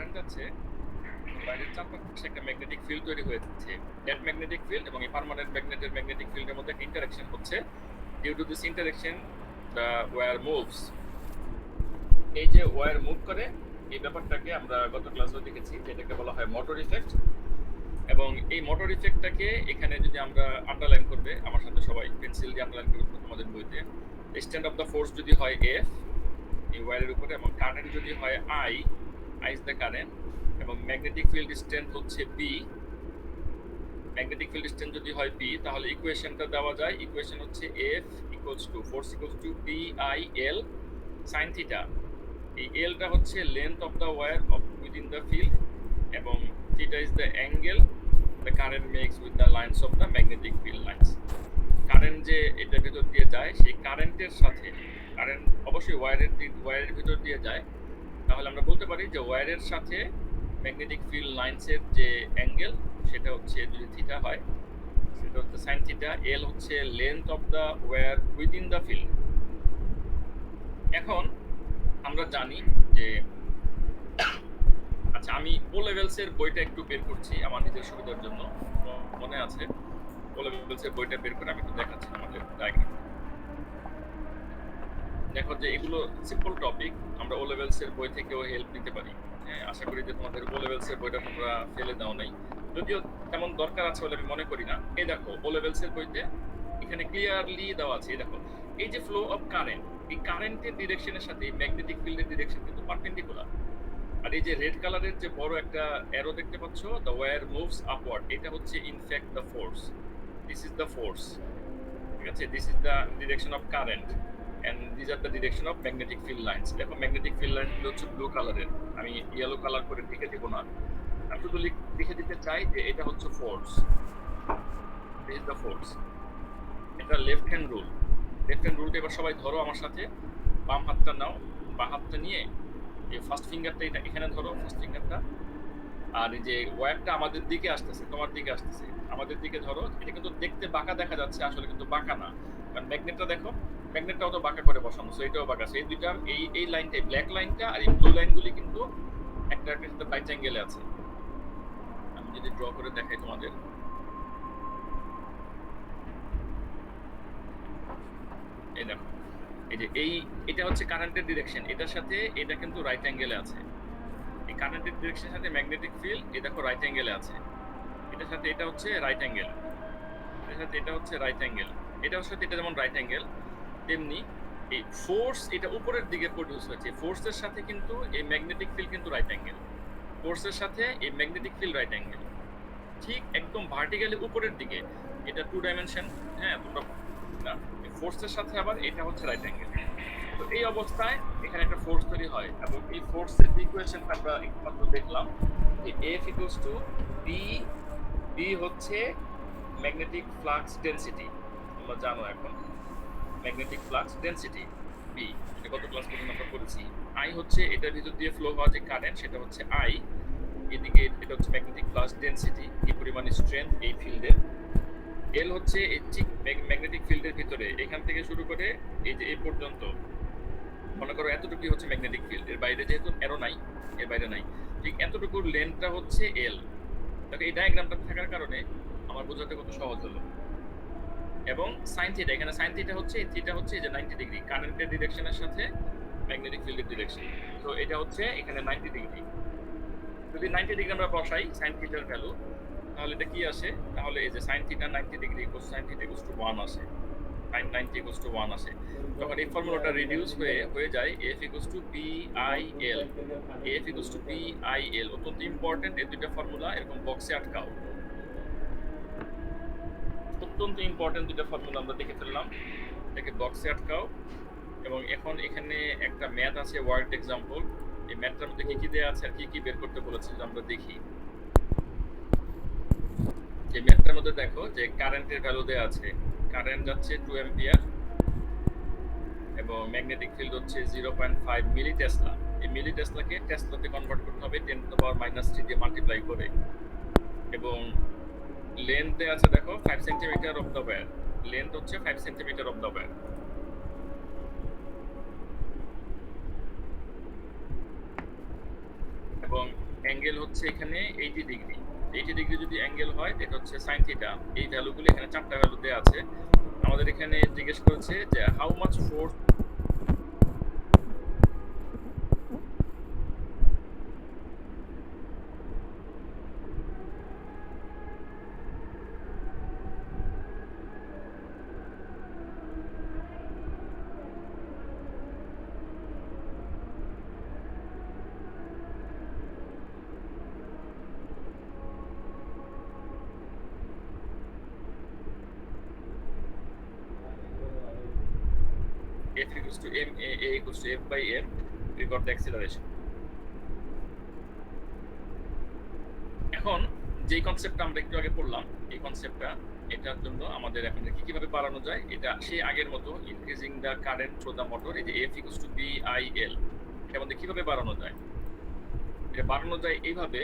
Current আছে, বাইরের চারপাশে একটা ম্যাগনেটিক ফিল্ড তৈরি হয়েছে। দ্যাট ম্যাগনেটিক ফিল্ড এবং এই পার্মানেন্ট ম্যাগনেটের ম্যাগনেটিক ফিল্ডের মধ্যে একটা ইন্টারেকশন হচ্ছে। Due to this interaction the wire moves. এই যে ওয়্যার মুভ করে, এই ব্যাপারটাকে আমরা গত ক্লাসেও দেখেছি, যেটাকে বলা হয় মোটর ইফেক্ট। এবং এই মোটর ইফেক্টটাকে এখানে যদি আমরা আন্ডারলাইন করবে, আমার সাথে সবাই পেন্সিল দিয়ে আন্ডারলাইন করবে তোমাদের বইতে। স্ট্যান্ড অফ দ্য ফোর্স যদি হয় এফ এই ওয়্যারের উপরে, এবং কারেন্ট যদি হয় আই ইজ দ্য কারেন্ট, এবং ম্যাগনেটিক ফিল্ড স্ট্রেংথ হচ্ছে বি। ম্যাগনেটিক ফিল্ড স্ট্রেংথ যদি হয় বি, তাহলে ইকুয়েশনটা দেওয়া যায়। ইকুয়েশন হচ্ছে F equals to force equals to B I L sine theta. এই এলটা হচ্ছে length of the wire of within the field, এবং theta is the angle the current makes with the lines of the magnetic field lines. Current যে এটার ভিতর দিয়ে যায়, সেই কারেন্টের সাথে, কারেন্ট অবশ্যই ওয়্যারের ভিতর দিয়ে যায়, তাহলে আমরা বলতে পারি যে ওয়্যারের সাথে ম্যাগনেটিক ফিল্ড লাইনসের যে অ্যাঙ্গেল, সেটা হচ্ছে যদি থিটা হয়, সেটা হচ্ছে সাইন থিটা। এল হচ্ছে length of the wire within the field. এখন আমরা জানি যে, আচ্ছা আমি ও লেভেলসের বইটা একটু বের করছি আমার নিজের সুবিধার জন্য। মনে আছে ও লেভেলসের বইটা বের করে আমি একটু দেখাচ্ছি আমাদের ডায়াগ্রাম। দেখো যে এগুলো সিম্পল টপিক, আমরা ও লেভেলসের বই থেকেও হেল্প নিতে পারি। হ্যাঁ, আশা করি যে তোমাদের ও লেভেলসের বইটা তোমরা ফেলে দাও নাই, যদিও তেমন দরকার আছে বলে আমি মনে করি না। এই দেখো ও লেভেলসের বইতে এখানে ক্লিয়ারলি দেওয়া আছে। এই দেখো, এই যে ফ্লো অফ কারেন্ট, এই কারেন্টের ডিরেকশনের সাথে ম্যাগনেটিক ফিল্ডের ডিরেকশন কিন্তু পারপেন্ডিকুলার। আর এই যে রেড কালারের যে বড় একটা অ্যারো দেখতে পাচ্ছ, দ্য ওয়্যার মুভস আপওয়ার্ড, এটা হচ্ছে in fact the force. This is the force, ঠিক আছে? This is the direction of current and these are the direction of magnetic field lines. দেখো ম্যাগনেটিক ফিল্ড লাইন হচ্ছে ব্লু কালারের, আমি ইয়েলো কালার করে লিখে দিব না, আমি শুধু লিখে দিতে চাই যে এটা হচ্ছে force. This is the force. এটা left hand rule. Left hand রুলটা এবার সবাই ধরো আমার সাথে। বাম হাতটা নাও, বাম হাতটা নিয়ে এই ফার্স্ট ফিঙ্গারটা এটা এখানে ধরো, ফার্স্ট ফিঙ্গারটা। আর এই যে ওয়্যারটা আমাদের দিকে আসতেছে, তোমার দিকে আসতেছে, আমাদের দিকে ধরো। এটা কিন্তু দেখতে বাঁকা দেখা যাচ্ছে, আসলে কিন্তু বাঁকা না, কারণ ম্যাগনেটটা দেখো, ম্যাগনেটটাও তো বাঁকা করে বসানো, সো এটাও বাঁকা। এই দুইটা, এই লাইনটা, ব্ল্যাক লাইনটা আর এই ব্লু লাইনগুলি কিন্তু একটা একটা সাথে রাইট অ্যাঙ্গেলে আছে। আমি যদি ড্র করে দেখাই তোমাদের, এই দেখো, এই যে এটা হচ্ছে কারেন্টের ডিরেকশন, এটার সাথে এটা কিন্তু রাইট অ্যাঙ্গেলে আছে। এই কারেন্টের ডিরেকশনের সাথে ম্যাগনেটিক ফিল্ড, এই দেখো রাইট অ্যাঙ্গেলে আছে। এটার সাথে এটা হচ্ছে রাইট অ্যাঙ্গেল, এটার সাথে এটা হচ্ছে রাইট অ্যাঙ্গেল, এটার সাথে এটা যেমন রাইট অ্যাঙ্গেল, তেমনি এই ফোর্স এটা উপরের দিকে প্রডিউস হয়েছে, ফোর্সের সাথে কিন্তু এই ম্যাগনেটিক ফিল্ড কিন্তু রাইট অ্যাঙ্গেল, ফোর্সের সাথে এই ম্যাগনেটিক ফিল্ড রাইট অ্যাঙ্গেল, ঠিক একদম ভার্টিক্যালি উপরের দিকে। এটা 2 ডাইমেনশন, হ্যাঁ, তোমরা না, ফোর্সের সাথে আবার এটা হচ্ছে রাইট অ্যাঙ্গেল। তো এই অবস্থায় এখানে একটা ফোর্স তৈরি হয়, এবং এই ফোর্সের ইকুয়েশনটা আমরা একমাত্র দেখলাম যে F equals to B. B হচ্ছে ম্যাগনেটিক ফ্লাক্স ডেনসিটি, তোমরা জানো এখন ম্যাগনেটিক ফ্লাক্স ডেনসিটি বি, এটা গত ক্লাস পর্যন্ত আমরা করেছি। আই হচ্ছে এটার ভিতর দিয়ে ফ্লো হওয়া যে কারেন্ট, সেটা হচ্ছে আই। এদিকে এটা হচ্ছে ম্যাগনেটিক ফ্লাক্স ডেনসিটি, কি পরিমাণ স্ট্রেংথ এই ফিল্ডের। এল হচ্ছে এই ঠিক ম্যাগনেটিক ফিল্ডের ভিতরে, এখান থেকে শুরু করে এই যে এই পর্যন্ত, মনে করো এতটুকুই হচ্ছে ম্যাগনেটিক ফিল্ড, এর বাইরে যেহেতু অ্যারো নাই, এর বাইরে নাই, ঠিক এতটুকুর লেন্থটা হচ্ছে এল। দেখো এই ডায়াগ্রামটা থাকার কারণে আমার বোঝাতে কত সহজ হলো। এবং সাইন থিটা, এখানে সাইন থিটা হচ্ছে, থিটা হচ্ছে যে 90 ডিগ্রি, কারেন্টের ডিরেকশনের সাথে ম্যাগনেটিক ফিল্ডের ডিরেকশন, তো এটা হচ্ছে এখানে 90 ডিগ্রি। যদি 90 ডিগ্রি আমরা বসাই সাইন থিটার ভ্যালু, তাহলে এটা কি আসে? তাহলে এই যে sine theta 90 degree equals sine theta equals to 1 আসে, sin 90 ইকুয়ালস টু 1 আসে। তখন এই ফর্মুলাটা রিডিউস হয়ে যায় F equals two BIL। F equals two BIL অত্যন্ত ইম্পর্টেন্ট, এই দুইটা ফর্মুলা এরকম বক্সে আটকাও, অত্যন্ত ইম্পর্টেন্ট দুইটা ফর্মুলা আমরা দেখে ফেললাম, এটাকে বক্সে আটকাও। এবং এখন এখানে একটা ম্যাথ আছে, ওয়ার্ড এক্সাম্পল। এই ম্যাথটার মধ্যে কি কি দেয়া আছে আর কি কি বের করতে বলেছে আমরা দেখি। এই ম্যাথটার মধ্যে দেখো যে কারেন্টের ভ্যালু দেয়া আছে, কারেন্ট যাচ্ছে 2 অ্যাম্পিয়ার, এবং ম্যাগনেটিক ফিল্ড হচ্ছে 0.5 মিলি টেসলা। এই মিলি টেসলাকে টেসলাতে কনভার্ট করতে হবে 10 টু দ্য পাওয়ার -3 দিয়ে মাল্টিপ্লাই করে। এবং লেন্থ আছে দেখো 5 centimetre of the wire, length হচ্ছে 5 সেন্টিমিটার অফ দ্য ওয়্যার। এবং অ্যাঙ্গেল হচ্ছে এখানে 80 ডিগ্রি। 80 ডিগ্রি যদি অ্যাঙ্গেল হয় এটা হচ্ছে sin থিটা। এই ভ্যালুগুলো এখানে 4 টা ভ্যালু দেয়া আছে। আমাদের এখানে জিজ্ঞেস করেছে যে how much force F equals to ma, a equals to f by m, we got the acceleration. এখন যেই কনসেপ্টটা আমরা একটু আগে পড়লাম, এই কনসেপ্টটা এটার জন্য আমাদের এখন কিভাবে বাড়ানো যায় এটা সেই আগের মতো increasing the current through the motor, এই যে F equals to BIL, এটা আমাদের কিভাবে বাড়ানো যায়? এটা বাড়ানো যায় এইভাবে,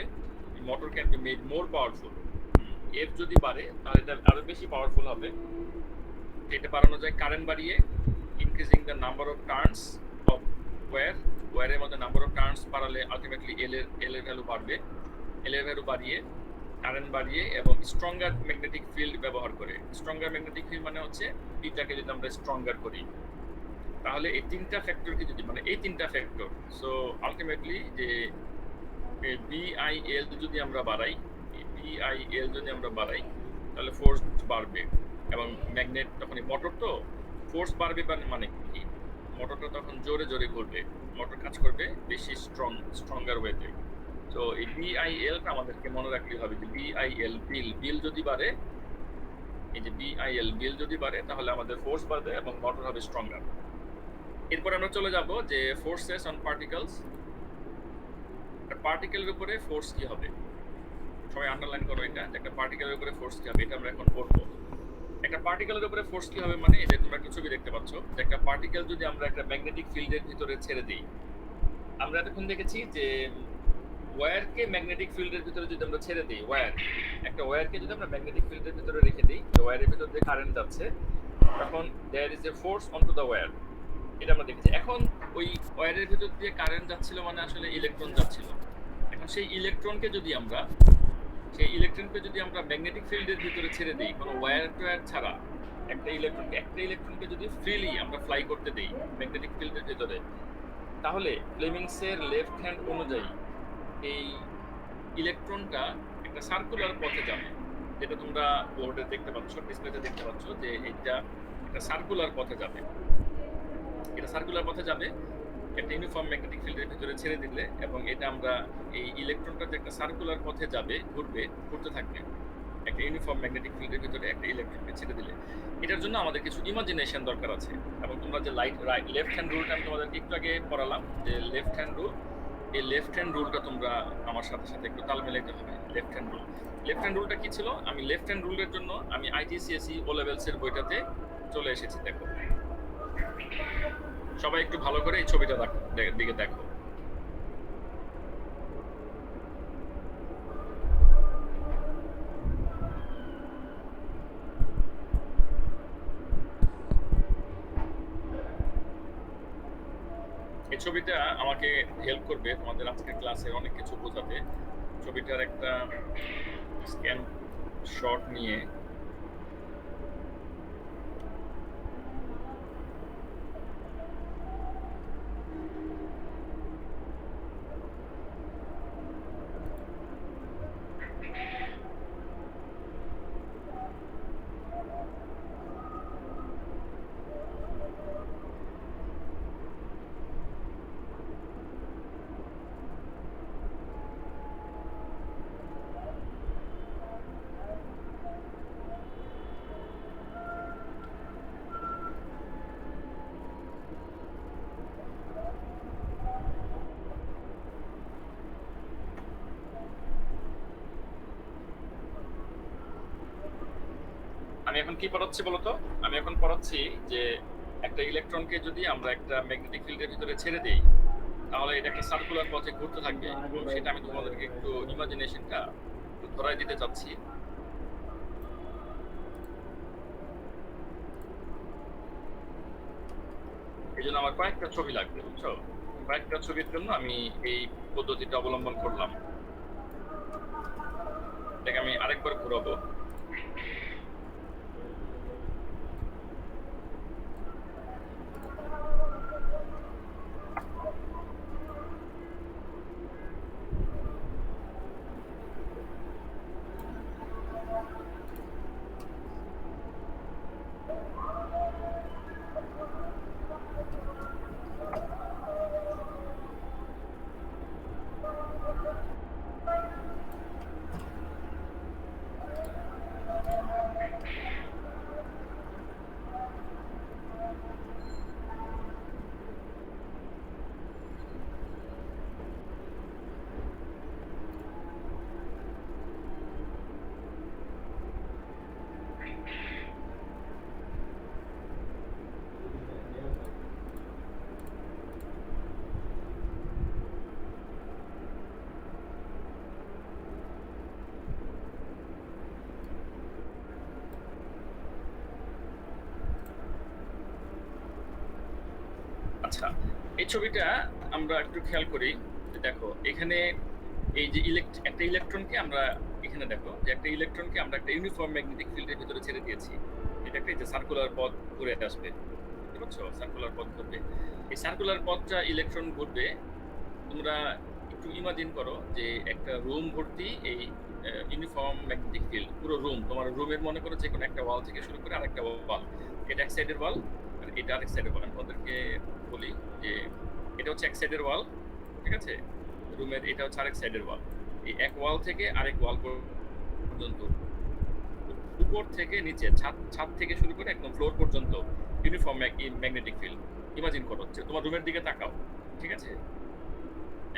motor can be made more powerful. F যদি বাড়ে তাহলে এটা আরো বেশি পাওয়ারফুল হবে। এটা বাড়ানো যায় কারেন্ট বাড়িয়ে, increasing the number of turns of ওয়্যারের মধ্যে নাম্বার অফ টার্নস বাড়ালে আলটিমেটলি এল এর ভ্যালু বাড়বে। এল এর ভ্যালু বাড়িয়ে, কারেন্ট বাড়িয়ে এবং স্ট্রঙ্গার ম্যাগনেটিক ফিল্ড ব্যবহার করে। স্ট্রঙ্গার ম্যাগনেটিক ফিল্ড মানে হচ্ছে বিটাকে যদি আমরা স্ট্রঙ্গার করি, তাহলে এই তিনটা ফ্যাক্টরকে যদি এই তিনটা ফ্যাক্টর, সো আলটিমেটলি যে বিআইএল যদি আমরা বাড়াই, তাহলে ফোর্স বাড়বে এবং ম্যাগনেট তখন মোটর তো ফোর্স বাড়বে মানে কি, মোটরটা তখন জোরে জোরে ঘুরবে, মোটর কাজ করবে বেশি স্ট্রঙ্গার ওয়েতে। তো এই বিআইএলটা আমাদেরকে মনে রাখতে হবে যে বিআইএল বিল যদি বাড়ে, এই যে বিআইএল বিল যদি বাড়ে তাহলে আমাদের ফোর্স বাড়বে এবং মোটর হবে স্ট্রঙ্গার। এরপর আমরা চলে যাব যে ফোর্সেস অন পার্টিকেলস। পার্টিকেলের উপরে ফোর্স কি হবে, সবাই আন্ডারলাইন করো এটা, একটা পার্টিকেলের উপরে ফোর্স কি হবে এটা আমরা এখন পড়বো। একটা পার্টিকেলের উপরে ফোর্স কি হবে মানে এটা তোমরা একটা ছবি দেখতে পাচ্ছ, যে একটা পার্টিকেল যদি আমরা একটা ম্যাগনেটিক ফিল্ডের ভিতরে ছেড়ে দিই, আমরা এতক্ষণ দেখেছি যে ওয়্যারকে ম্যাগনেটিক ফিল্ডের ভিতরে যদি আমরা ছেড়ে দিই, একটা ওয়্যারকে যদি আমরা ম্যাগনেটিক ফিল্ডের ভিতরে রেখে দিই, তো ওয়্যারের ভিতর দিয়ে কারেন্ট যাচ্ছে, তখন there is a force on to the wire, এটা আমরা দেখেছি। এখন ওই ওয়্যারের ভিতর দিয়ে কারেন্ট যাচ্ছিল মানে আসলে ইলেকট্রন যাচ্ছিল। এখন সেই ইলেকট্রনকে যদি আমরা ম্যাগনেটিক ফিল্ডের ভিতরে ছেড়ে দিই, কোনো ওয়্যার ছাড়া, একটা ইলেকট্রনকে যদি ফ্রিলি আমরা ফ্লাই করতে দিই ম্যাগনেটিক ফিল্ডের ভিতরে, তাহলে ফ্লেমিংসের লেফট হ্যান্ড অনুযায়ী এই ইলেকট্রনটা একটা সার্কুলার পথে যাবে, যেটা তোমরা বোর্ডে দেখতে পাচ্ছ, ডিসপ্লেতে দেখতে পাচ্ছ যে এটা একটা সার্কুলার পথে যাবে। এটা সার্কুলার পথে যাবে একটা ইউনিফর্ম ম্যাগনেটিক ফিল্ডের ভিতরে ছেড়ে দিলে, এবং এটা আমরা এই ইলেকট্রনটা যে একটা সার্কুলার পথে যাবে, ঘুরতে থাকবে একটা ইউনিফর্ম ম্যাগনেটিক ফিল্ডের ভিতরে একটা ইলেকট্রনকে ছেড়ে দিলে। এটার জন্য আমাদের কিছু ইমাজিনেশন দরকার আছে। এবং তোমরা যে লেফট হ্যান্ড রুলটা আমি তোমাদেরকে একটু আগে পড়ালাম, যে লেফট হ্যান্ড রুল, এই লেফট হ্যান্ড রুলটা তোমরা আমার সাথে একটু তাল মেলাইতে হবে। লেফট হ্যান্ড রুলটা কি ছিল? আমি লেফট হ্যান্ড রুলের জন্য আমি আইজিসিএসই ও লেভেলস এর বইটাতে চলে এসেছি। দেখো সবাই একটু ভালো করে এই ছবিটা দিকে দেখো। এই ছবিটা আমাকে হেল্প করবে তোমাদের আজকের ক্লাসে অনেক কিছু বোঝাতে। ছবিটার একটা স্ক্যান শট নিয়ে আমি এখন কি পড়াচ্ছি বলতো? আমি এখন পড়াচ্ছি যে একটা ইলেকট্রনকে যদি আমরা একটা ম্যাগনেটিক ফিল্ডের ভিতরে ছেড়ে দেই, তাহলে এটা একটা সার্কুলার পথে ঘুরতে থাকবে। সেটা আমি তোমাদেরকে একটু ইমাজিনেশনটা ধরাই দিতে চাচ্ছি। এই জন্য আমার কয়েকটা ছবি লাগবে, বুঝছো? কয়েকটা ছবির জন্য আমি এই পদ্ধতিটা অবলম্বন করলাম। আরেকবার ঘোরাবো। আচ্ছা, এই ছবিটা আমরা একটু খেয়াল করি। দেখো এখানে এই যে একটা ইলেকট্রনকে আমরা এখানে দেখো যে একটা ইলেকট্রনকে আমরা একটা ইউনিফর্ম ম্যাগনেটিক ফিল্ডের ভিতরে ছেড়ে দিয়েছি। এটা একটা যে সার্কুলার পথ ঘুরে আসবে, বুঝতে পারছো? সার্কুলার পথ ঘুরবে। এই সার্কুলার পথটা ইলেকট্রন ঘুরবে। তোমরা একটু ইমাজিন করো যে একটা রুম ভর্তি এই ইউনিফর্ম ম্যাগনেটিক ফিল্ড, পুরো রুম। তোমার রুমের মনে করো যে কোনো একটা ওয়াল থেকে শুরু করে আরেকটা ওয়াল, এটা এক সাইডের ওয়াল আর এটা আরেক সাইডের ওয়াল। আমি তোমাদেরকে বলি যে এটা হচ্ছে এক সাইডের ওয়াল, ঠিক আছে? রুমের এটা হচ্ছে আরেক সাইডের ওয়াল। এই এক ওয়াল থেকে আরেক ওয়াল পর্যন্ত, উপর থেকে নিচে, ছাদ থেকে শুরু করে একদম ফ্লোর পর্যন্ত ইউনিফর্ম ম্যাগনেটিক ফিল্ড। ইমাজিন করো যে তোমার রুমের দিকে তাকাও, ঠিক আছে?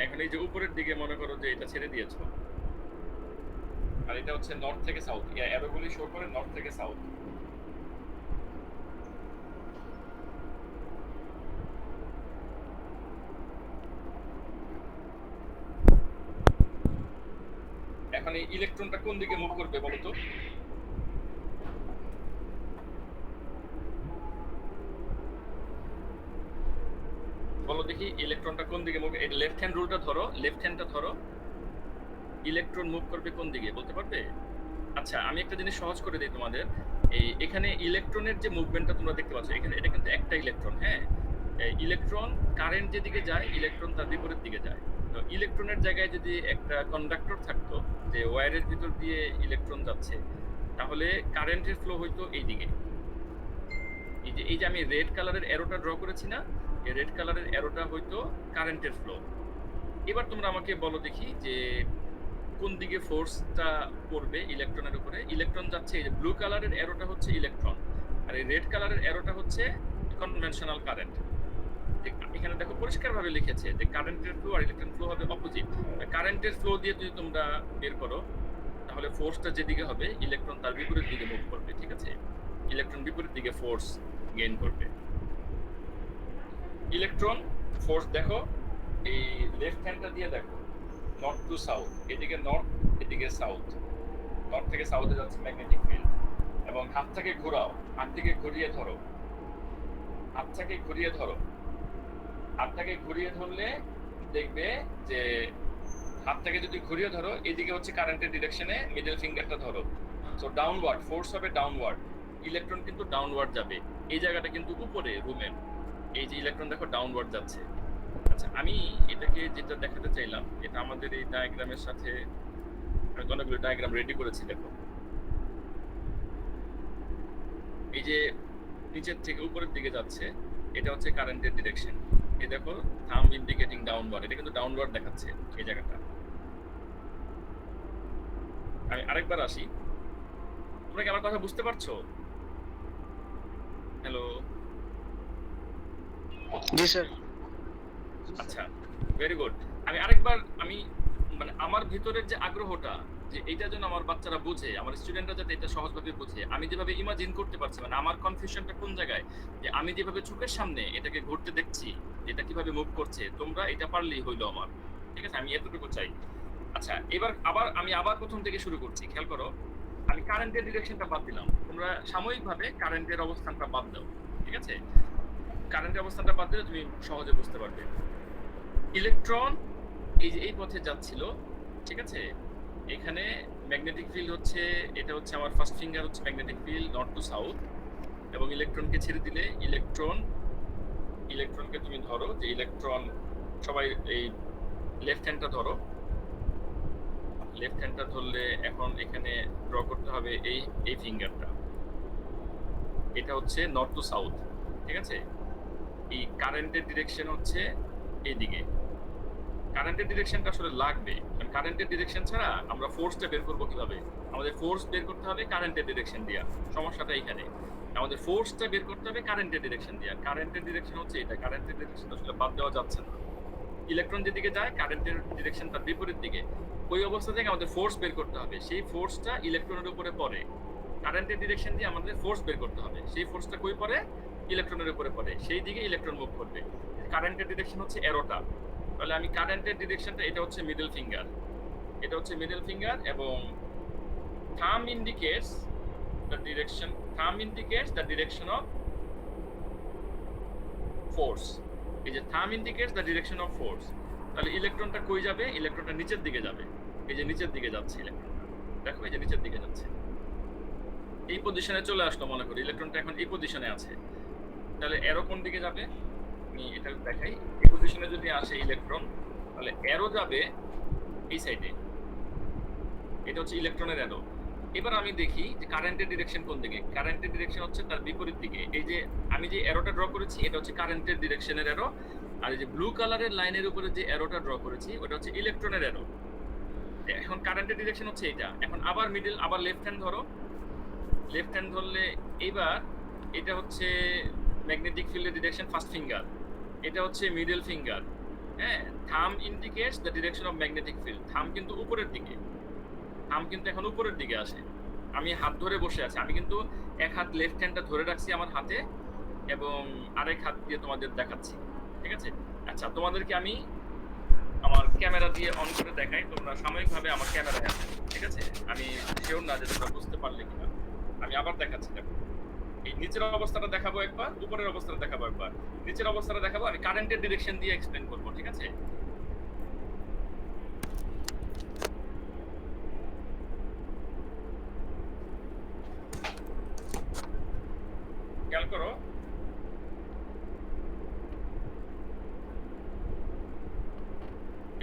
এখন এই যে উপরের দিকে মনে করো যে এটা ছেড়ে দিয়েছো, আর এটা হচ্ছে নর্থ থেকে সাউথ। অ্যারোগুলি শো করে নর্থ থেকে সাউথ। এখন এই ইলেকট্রনটা কোন দিকে মুভ করবে বলো তো? বলো দেখি ইলেকট্রনটা কোন দিকে মুভ, এই লেফট হ্যান্ড রুলটা ধরো, লেফট হ্যান্ডটা ধরো। ইলেকট্রন মুভ করবে কোন দিকে বলতে পারবে? আচ্ছা, আমি একটা জিনিস সহজ করে দিই তোমাদের। এখানে ইলেকট্রনের যে মুভমেন্টটা তোমরা দেখতে পাচ্ছ, এখানে এটা কিন্তু একটা ইলেকট্রন, হ্যাঁ? ইলেকট্রন কারেন্ট যেদিকে যায়, ইলেকট্রন তার বিপরীত দিকে যায়। তো ইলেকট্রনের জায়গায় যদি একটা কন্ডাক্টর থাকতো, যে ওয়্যারের ভিতর দিয়ে ইলেকট্রন যাচ্ছে, তাহলে কারেন্টের ফ্লো হইতো এই দিকে। এই যে আমি রেড কালারের অ্যারোটা ড্র করেছি না, এই রেড কালারের অ্যারোটা হইতো কারেন্টের ফ্লো। এবার তোমরা আমাকে বলো দেখি যে কোন দিকে ফোর্সটা পড়বে ইলেকট্রনের উপরে। ইলেকট্রন যাচ্ছে, এই যে ব্লু কালারের অ্যারোটা হচ্ছে ইলেকট্রন, আর এই রেড কালারের অ্যারোটা হচ্ছে কনভেনশনাল কারেন্ট। এখানে দেখো পরিষ্কারভাবে লিখেছে যে কারেন্টের ফ্লো আর ইলেকট্রন ফ্লো হবে অপোজিট। কারেন্টের ফ্লো দিয়ে যদি তোমরা বের করো, তাহলে ফোর্সটা যেদিকে হবে ইলেকট্রন তার বিপরীত দিকে মুভ করবে, ঠিক আছে? ইলেকট্রন বিপরীত দিকে ফোর্স গেইন করবে। ইলেকট্রন ফোর্স দেখো এই লেফট হ্যান্ডটা দিয়ে দেখো, নর্থ টু সাউথ, এদিকে নর্থ এদিকে সাউথ। নর্থ থেকে সাউথে যাচ্ছে ম্যাগনেটিক ফিল্ড। এবং হাতটাকে ঘোরাও, হাতটাকে ঘুরিয়ে ধরো, হাতটাকে ঘুরিয়ে ধরো। হাতটাকে ঘুরিয়ে ধরলে দেখবে যে হাতটাকে যদি ঘুরিয়ে ধরো, এদিকে হচ্ছে কারেন্টের ডিরেকশনে মিডল ফিঙ্গারটা ধরো। সো ডাউনওয়ার্ড ফোর্স হবে, ডাউনওয়ার্ড। ইলেকট্রন কিন্তু ডাউনওয়ার্ড যাবে। এই জায়গাটা কিন্তু উপরে রুমের, এই যে ইলেকট্রন দেখো ডাউনওয়ার্ড যাচ্ছে। আচ্ছা, আমি এটাকে যেটা দেখাতে চাইলাম, এটা আমাদের এই ডায়াগ্রামের সাথে আমি অনেকগুলো ডায়াগ্রাম রেডি করেছি। দেখো এই যে নিচের থেকে উপরের দিকে যাচ্ছে, এটা হচ্ছে কারেন্টের ডিরেকশন। এই দেখো থাম্ব ইন্ডিকেটিং ডাউনওয়ার্ড, এটা কিন্তু ডাউনওয়ার্ড দেখাচ্ছে এই জায়গাটা। আমি আরেকবার আসি, তোমরা কি আমার কথা বুঝতে পারছো? হ্যালো? জি স্যার। আচ্ছা, ভেরি গুড। আমি আরেকবার মানে আমার ভিতরের যে আগ্রহটা, যে এটা যেন আমার বাচ্চারা বুঝে, আমার স্টুডেন্টরা যাতে এটা সহজভাবে বুঝে, আমি যেভাবে ইমাজিন করতে পারছি, মানে আমার কনফিউশনটা কোন জায়গায়, যে আমি যেভাবে চোখের সামনে এটাকে ঘুরতে দেখছি, এটা কিভাবে মুভ করছে, তোমরা এটা পারলেই হইলো আমার, ঠিক আছে? আমি এতটুকু চাই। আচ্ছা, এবার আমি আবার প্রথম থেকে শুরু করছি। খেয়াল করো, আমি কারেন্টের ডিরেকশনটা বাদ দিলাম, তোমরা সাময়িকভাবে কারেন্টের অবস্থানটা বাদ দাও, ঠিক আছে? কারেন্টের অবস্থানটা বাদ দিলে তুমি সহজে বুঝতে পারবে। ইলেকট্রন এই যে এই পথে যাচ্ছিল, ঠিক আছে? এখানে ম্যাগনেটিক ফিল্ড হচ্ছে, এটা হচ্ছে আমার ফার্স্ট ফিঙ্গার হচ্ছে magnetic field north two south, এবং ইলেকট্রনকে ছেড়ে দিলে ইলেকট্রনকে তুমি ধরো যে ইলেকট্রন, সবাই এই লেফট হ্যান্ডটা ধরো, লেফট হ্যান্ডটা ধরলে এখন এখানে ড্র করতে হবে এই ফিঙ্গারটা, এটা হচ্ছে নর্থ টু সাউথ, ঠিক আছে। এই কারেন্টের ডিরেকশন হচ্ছে এইদিকে, কারেন্টের ডিরেকশনটা আসলে লাগবে, কারণ কারেন্টের ডিরেকশন ছাড়া আমরা ফোর্সটা বের করবো কিভাবে? আমাদের ফোর্স বের করতে হবে কারেন্টের ডিরেকশন দিয়া, সমস্যাটা এখানে। আমাদের ফোর্সটা বের করতে হবে কারেন্টের ডিরেকশন দিয়া, কারেন্টের ডিরেকশন হচ্ছে এটা, কারেন্টের ডিরেকশন আসলে বাদ দেওয়া যাচ্ছে না। ইলেকট্রন যেদিকে যায় কারেন্টের ডিরেকশন তার বিপরীত দিকে, ওই অবস্থা থেকে আমাদের ফোর্স বের করতে হবে, সেই ফোর্সটা ইলেকট্রনের উপরে পড়ে, কারেন্টের ডিরেকশন দিয়ে আমাদের ফোর্স বের করতে হবে, সেই ফোর্সটা কই পড়ে? ইলেকট্রনের উপরে পড়ে, সেই দিকে ইলেকট্রন মুভ করবে। কারেন্টের ডিরেকশন হচ্ছে অ্যারোটা, তাহলে আমি কারেন্টের ডিরেকশনটা, এটা হচ্ছে মিডল ফিঙ্গার, এটা হচ্ছে মিডল ফিঙ্গার, এবং থাম indicates the direction of force. এই যে থাম indicates the direction of force, তাহলে ইলেকট্রনটা কই যাবে? ইলেকট্রনটা নিচের দিকে যাবে, এই যে নিচের দিকে যাচ্ছে ইলেকট্রনটা, দেখো এই যে নিচের দিকে যাচ্ছে, এই পজিশনে চলে আসলো, মনে করি ইলেকট্রনটা এখন এই পজিশনে আছে, তাহলে অ্যারো কোন দিকে যাবে? আমি এটা দেখাই, এই পজিশনে যদি আসে ইলেকট্রন, তাহলে অ্যারো যাবে এই সাইডে, এটা হচ্ছে ইলেকট্রনের অ্যারো। এবার আমি দেখি যে কারেন্টের ডিরেকশন কোন দিকে, কারেন্টের ডিরেকশন হচ্ছে তার বিপরীত দিকে, এই যে আমি যে অ্যারোটা ড্র করেছি এটা হচ্ছে কারেন্টের ডিরেকশনের অ্যারো, আর এই যে ব্লু কালারের লাইনের উপরে যে অ্যারোটা ড্র করেছি ওটা হচ্ছে ইলেকট্রনের অ্যারো। এখন কারেন্টের ডিরেকশন হচ্ছে এটা, এখন আবার মিডল, আবার লেফট হ্যান্ড ধরো, লেফট হ্যান্ড ধরলে এইবার এটা হচ্ছে ম্যাগনেটিক ফিল্ডের ডিরেকশন ফার্স্ট ফিঙ্গার, এটা হচ্ছে মিডল ফিঙ্গার, হ্যাঁ। থাম indicates the direction of magnetic field, থাম কিন্তু উপরের দিকে, থাম কিন্তু এখন উপরের দিকে আসে, আমি হাত ধরে বসে আছি, আমি কিন্তু এক হাত লেফট হ্যান্ডটা ধরে রাখছি আমার হাতে, এবং আরেক হাত দিয়ে তোমাদের দেখাচ্ছি, ঠিক আছে। আচ্ছা, তোমাদেরকে আমি আমার ক্যামেরা দিয়ে অন করে দেখাই, তোমরা সাময়িকভাবে আমার ক্যামেরায় আছো, ঠিক আছে। আমি শিওর না যে তোমরা বুঝতে পারলে কিনা, আমি আবার দেখাচ্ছি, দেখো এই নিচের অবস্থাটা দেখাবো একবার, উপরের অবস্থাটা দেখাবো একবার, নিচের অবস্থাটা দেখাবো, আমি কারেন্টের ডিরেকশন দিয়ে এক্সপ্লেন করবো, ঠিক আছে। খেয়াল করো,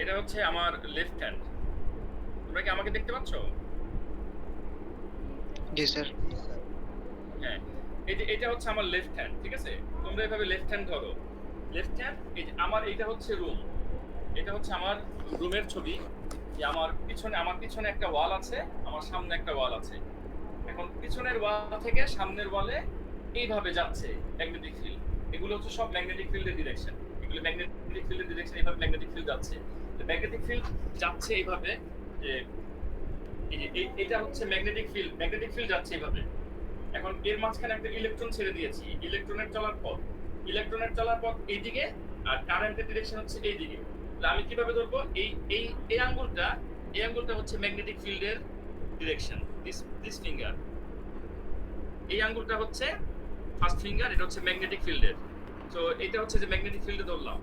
এটা হচ্ছে আমার লেফট হ্যান্ড, তোমরা কি আমাকে দেখতে পাচ্ছ? জি স্যার। হ্যাঁ, এই যে এটা হচ্ছে আমার লেফট হ্যান্ড, ঠিক আছে। তোমরা এইভাবে লেফট হ্যান্ড ধরো, লেফট হ্যান্ড, এই যে আমার এইটা হচ্ছে রুম, এটা হচ্ছে আমার রুমের ছবি, যে আমার পিছনে একটা ওয়াল আছে, আমার সামনে একটা ওয়াল আছে, এখন পিছনের ওয়াল থেকে সামনের ওয়ালে এইভাবে যাচ্ছে ম্যাগনেটিক ফিল্ড, এগুলো হচ্ছে সব ম্যাগনেটিক ফিল্ডের ডিরেকশন, এগুলো ম্যাগনেটিক ফিল্ডের ডিরেকশন, এইভাবে ম্যাগনেটিক ফিল্ড যাচ্ছে, ম্যাগনেটিক ফিল্ড যাচ্ছে এইভাবে, যে এটা হচ্ছে ম্যাগনেটিক ফিল্ড যাচ্ছে এইভাবে। এখন এর মাঝখানে একটা ইলেকট্রন ছেড়ে দিয়েছি, ইলেকট্রনের চলার পথ এইদিকে, আর কারেন্টের ডিরেকশন হচ্ছে এইদিকে। তাহলে আমি কিভাবে ধরবো? এই আঙ্গুলটা হচ্ছে ম্যাগনেটিক ফিল্ডের ডিরেকশন, দিস ফিঙ্গার, এই আঙ্গুলটা হচ্ছে ফার্স্ট ফিঙ্গার, এটা হচ্ছে ম্যাগনেটিক ফিল্ডের, সো এটা হচ্ছে যে ম্যাগনেটিক ফিল্ডে ধরলাম।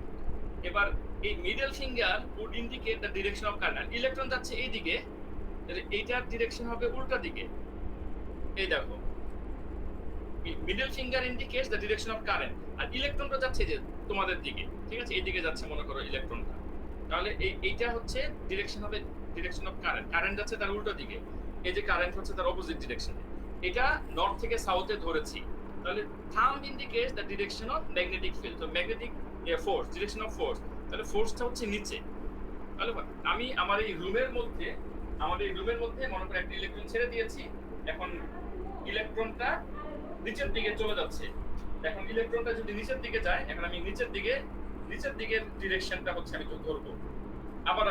এবার এই middle finger would indicate the direction of current, electron যাচ্ছে এইদিকে, তাহলে এইটার ডিরেকশন হবে উল্টা দিকে, এই দেখো middle finger indicates the direction of current, আর ইলেকট্রনটা যাচ্ছে যে তোমাদের দিকে, ঠিক আছে, এইদিকে যাচ্ছে মনে করো ইলেকট্রনটা, তাহলে এইটা হচ্ছে ডিরেকশন হবে ডিরেকশন অফ কারেন্ট, কারেন্ট যাচ্ছে তার উল্টো দিকে, এই যে কারেন্ট হচ্ছে তার অপোজিট ডিরেকশনে, এটা নর্থ থেকে সাউথে ধরেছি, তাহলে thumb indicates the direction of magnetic field, তো magnetic force, direction of force, তাহলে ফোর্সটা হচ্ছে নিচে, তাহলে আমি আমার এই রুমের মধ্যে মনে করে একটা ইলেকট্রন ছেড়ে দিয়েছি, এখন ইলেকট্রনটা নিচের দিকে চলে যাচ্ছে, এখন ইলেকট্রনটা যদি নিচের দিকে যায়, এখন আমি নিচের দিকের ডিরেকশনটা হচ্ছে আমি ধরবো, আবার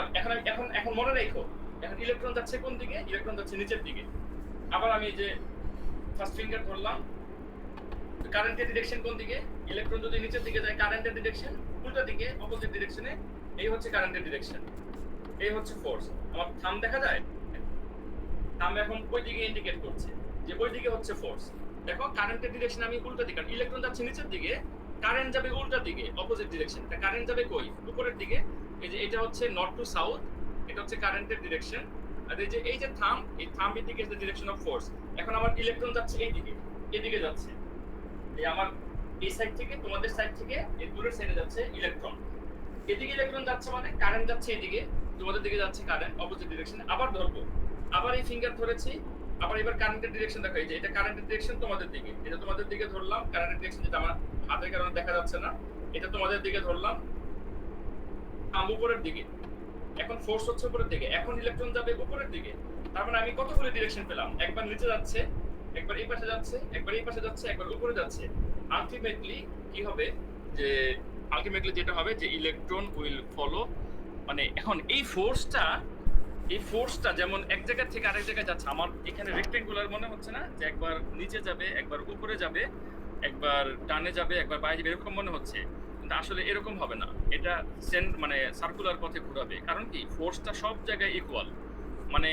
এখন মনে রাখো, এখন ইলেকট্রন যাচ্ছে কোন দিকে? ইলেকট্রন যাচ্ছে নিচের দিকে, আবার আমি যে ফার্স্ট ফিঙ্গার ধরলাম, কারেন্টের ডিরেকশন কোন দিকে? ইলেকট্রন যদি নিচের দিকে যায়, কারেন্টের ডিরেকশন উল্টা দিকে, অপোজিট ডিরেকশনে, এই হচ্ছে কারেন্টের ডিরেকশন, এই হচ্ছে ফোর্স। আমার থাম দেখা যায়, থাম এখন ওই দিকে ইন্ডিকেট করছে যে ওই দিকে হচ্ছে ফোর্স। দেখো কারেন্টের ডিরেকশন আমি উল্টা দিকে, কারণ ইলেকট্রন যাচ্ছে নিচের দিকে, কারেন্ট যাবে উল্টা দিকে, অপোজিট ডিরেকশন, তা কারেন্ট যাবে কই? উপরের দিকে, এই যে এটা হচ্ছে নর্থ টু সাউথ, এটা হচ্ছে কারেন্টের ডিরেকশন, আর এই যে থাম্ব, এই thumb indicates the direction of force. এখন আমার ইলেকট্রন যাচ্ছে এইদিকে, এদিকে যাচ্ছে। এই আমার এই সাইড থেকে, তোমাদের সাইড থেকে এই দূরের সাইডে যাচ্ছে ইলেকট্রন। এদিকে ইলেকট্রন যাচ্ছে মানে কারেন্ট যাচ্ছে এদিকে, তোমাদের দিকে যাচ্ছে কারেন্ট অপোজিট ডিরেকশনে। আবার ধরবো, আবার এই ফিঙ্গার ধরেছি, আবার এবার কারেন্টের ডিরেকশন দেখো, এই যে এটা কারেন্টের ডিরেকশন তোমাদের দিকে, এটা তোমাদের দিকে ধরলাম কারেন্টের ডিরেকশন, যেটা আমার হাতের কারণে দেখা যাচ্ছে না, এটা তোমাদের দিকে ধরলাম, থাম্ব উপরের দিকে। এখন ফোর্স হচ্ছে উপরের দিকে, এখন ইলেকট্রন যাবে উপরের দিকে। তার মানে আমি কতগুলো ডিরেকশন পেলাম, একবার নিচে যাচ্ছে, একবার এই পাশে যাচ্ছে, একবার এই পাশে যাচ্ছে, একবার উপরে যাচ্ছে। আলটিমেটলি কি হবে, যে আলটিমেটলি যেটা হবে যে ইলেকট্রন উইল ফলো, মানে এখন এই ফোর্সটা যেমন এক জায়গা থেকে আরেক জায়গায় যাচ্ছে, আমার এখানে রেক্টেঙ্গুলার মনে হচ্ছে না, যে একবার নিচে যাবে, একবার উপরে যাবে, একবার ডানে যাবে, একবার বাইরে যাবে, এরকম মনে হচ্ছে। কিন্তু আসলে এরকম হবে না, এটা মানে সার্কুলার পথে ঘোরাবে। কারণ কি, ফোর্সটা সব জায়গায় ইকুয়াল, মানে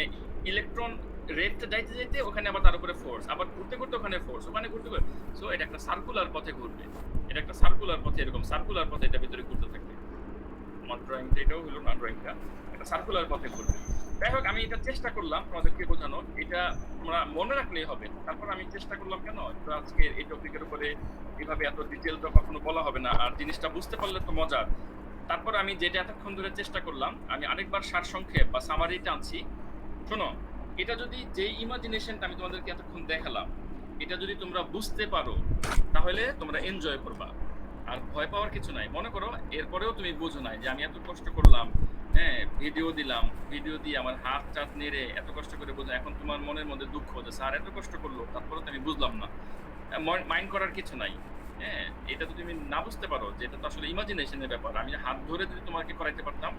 ইলেকট্রন রেটটা যাইতে যাইতে ওখানে আবার তার উপরে ফোর্স, আবার ঘুরতে ঘুরতে ওখানে ফোর্স, ওখানে ঘুরতে ঘুরতে, সো এটা একটা সার্কুলার পথে ঘুরবে। এটা একটা সার্কুলার পথে, এরকম সার্কুলার পথে এটা ভিতরে ঘুরতে থাকবে। আমার ড্রয়িংটা এটাও হলো না, ড্রয়িংটা একটা সার্কুলার পথে ঘুরবে। যাই হোক, আমি এটা চেষ্টা করলাম তোমাদেরকে বোঝানো, এটা তোমরা মনে রাখলেই হবে। তারপর আমি চেষ্টা করলাম কেন, আজকে এই টপিকের উপরে এইভাবে এত ডিটেল তো কখনো বলা হবে না, আর জিনিসটা বুঝতে পারলে তো মজার। তারপর আমি যেটা এতক্ষণ ধরে চেষ্টা করলাম, আমি আরেকবার সারসংক্ষেপ বা সামারিটা আনছি। শোনো, এটা যদি যে ইমাজিনেশনটা আমি তোমাদেরকে এতক্ষণ দেখালাম, এটা যদি তোমরা বুঝতে পারো, তাহলে তোমরা এনজয় করবা। আর ভয় পাওয়ার কিছু নাই। মনে করো এরপরেও তুমি বুঝো নাই যে আমি এত কষ্ট করলাম, হ্যাঁ, ভিডিও দিলাম, ভিডিও দিয়ে আমার হাত টাত নেড়ে এত কষ্ট করে বুঝলাম, এখন তোমার মনের মধ্যে দুঃখ যে স্যার এত কষ্ট করলো, তারপরে তো আমি বুঝলাম না। মাইন্ড করার কিছু নাই। হ্যাঁ, এটা তো তুমি না বুঝতে পারো যে এটা তো আসলে ইমাজিনেশনের ব্যাপার। আমি হাত ধরে যদি তোমাকে করাইতে পারতাম,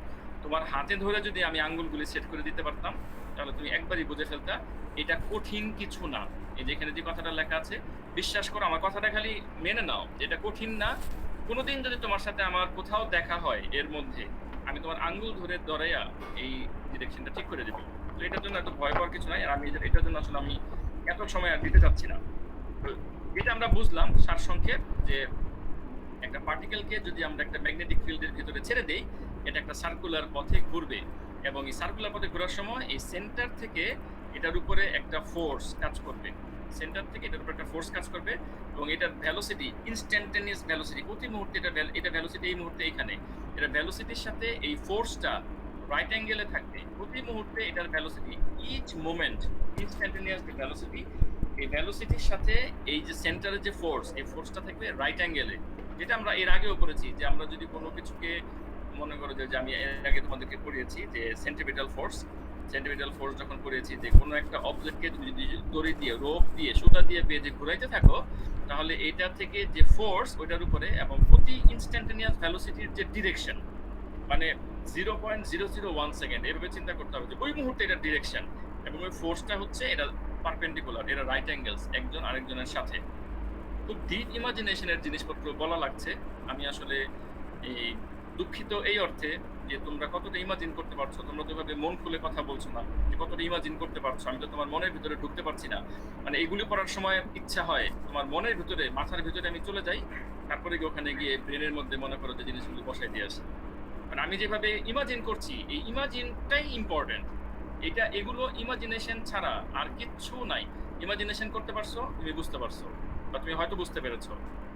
তোমার হাতে ধরে যদি আমি আঙ্গুলগুলি সেট করে দিতে পারতাম, তাহলে তুমি একবারই বুঝে ফেলতা এটা কঠিন কিছু না। এই যে এখানে যে কথাটা লেখা আছে, বিশ্বাস করো, আমার কথাটা খালি মেনে নাও, এটা কঠিন না। কোনোদিন যদি তোমার সাথে আমার কোথাও দেখা হয় এর মধ্যে, আমি তোমার আঙ্গুল ধরে ধরাইয়া এই ডিরেকশনটা ঠিক করে দেবো। তো এটার জন্য এত ভয় পাওয়ার কিছু নাই। আর আমি এটার জন্য আসলে আমি এত সময় আর দিতে চাচ্ছি না। তো এটা আমরা বুঝলাম সারসংক্ষেপ, যে একটা পার্টিকেলকে যদি আমরা একটা ম্যাগনেটিক ফিল্ডের ভিতরে ছেড়ে দেই, এটা একটা সার্কুলার পথে ঘুরবে, এবং এই সার্কুলার পথে ঘোরার সময় এই সেন্টার থেকে এটার উপরে একটা ফোর্স কাজ করবে, সেন্টার থেকে এটার উপরে একটা ফোর্স কাজ করবে, এবং এটার ভেলোসিটি ইনস্ট্যান্টানিয়াস ভেলোসিটি, প্রতি মুহূর্তে এটা ভেলোসিটি এই মুহূর্তে এখানে, এটা ভেলোসিটির সাথে এই ফোর্সটা রাইট অ্যাঙ্গেলে থাকবে। প্রতি মুহূর্তে এটার ভেলোসিটি, ইচ মোমেন্ট ইনস্ট্যান্টানিয়াস ভেলোসিটি, এই ভেলোসিটির সাথে এই যে সেন্টারের যে ফোর্স, এই ফোর্সটা থাকবে রাইট অ্যাঙ্গেলে। যেটা আমরা এর আগেও করেছি, যে আমরা যদি কোনো কিছুকে মনে করো, যে আমি এর আগে তোমাদেরকে পড়িয়েছি যে সেন্ট্রিপিটাল ফোর্স যখন পড়িয়েছি, যে কোনো একটা অবজেক্টকে তুমি যদি দড়ি দিয়ে, রোপ দিয়ে, সুতা দিয়ে বেঁধে ঘুরাইতে থাকো, তাহলে এটা থেকে যে ফোর্স ওইটার উপরে, এবং প্রতি ইনস্ট্যান্টানিয়াস ভেলোসিটির যে ডিরেকশন, মানে 0.001 সেকেন্ড, এভাবে চিন্তা করতে হবে যে ওই মুহূর্তে এটা ডিরেকশন, এবং ওই ফোর্সটা হচ্ছে এটা পারপেন্ডিকুলার, এটা রাইট অ্যাঙ্গেলস একজন আরেকজনের সাথে। খুব ডিপ ইমাজিনেশনের জিনিসপত্র বলা লাগছে। আমি আসলে এই দুঃখিত এই অর্থে যে তোমরা কতটা ইমাজিন করতে পারছো, তোমরা তো এভাবে মন খুলে কথা বলছো না, যে কতটা ইমাজিন করতে পারছো, আমি তো তোমার মনের ভিতরে ঢুকতে পারছি না। মানে এইগুলি পড়ার সময় ইচ্ছা হয় তোমার মনের ভিতরে, মাথার ভিতরে আমি চলে যাই, তারপরে ওখানে গিয়ে ব্রেনের মধ্যে মনে করো যে জিনিসগুলো বসাই দিয়ে আসি। মানে আমি যেভাবে ইমাজিন করছি, এই ইমাজিনটাই ইম্পর্টেন্ট। এগুলো ইমাজিনেশন ছাড়া আর কিচ্ছু নাই। ইমাজিনেশন করতে পারছো, তুমি বুঝতে পারছো, বা তুমি হয়তো বুঝতে পেরেছো।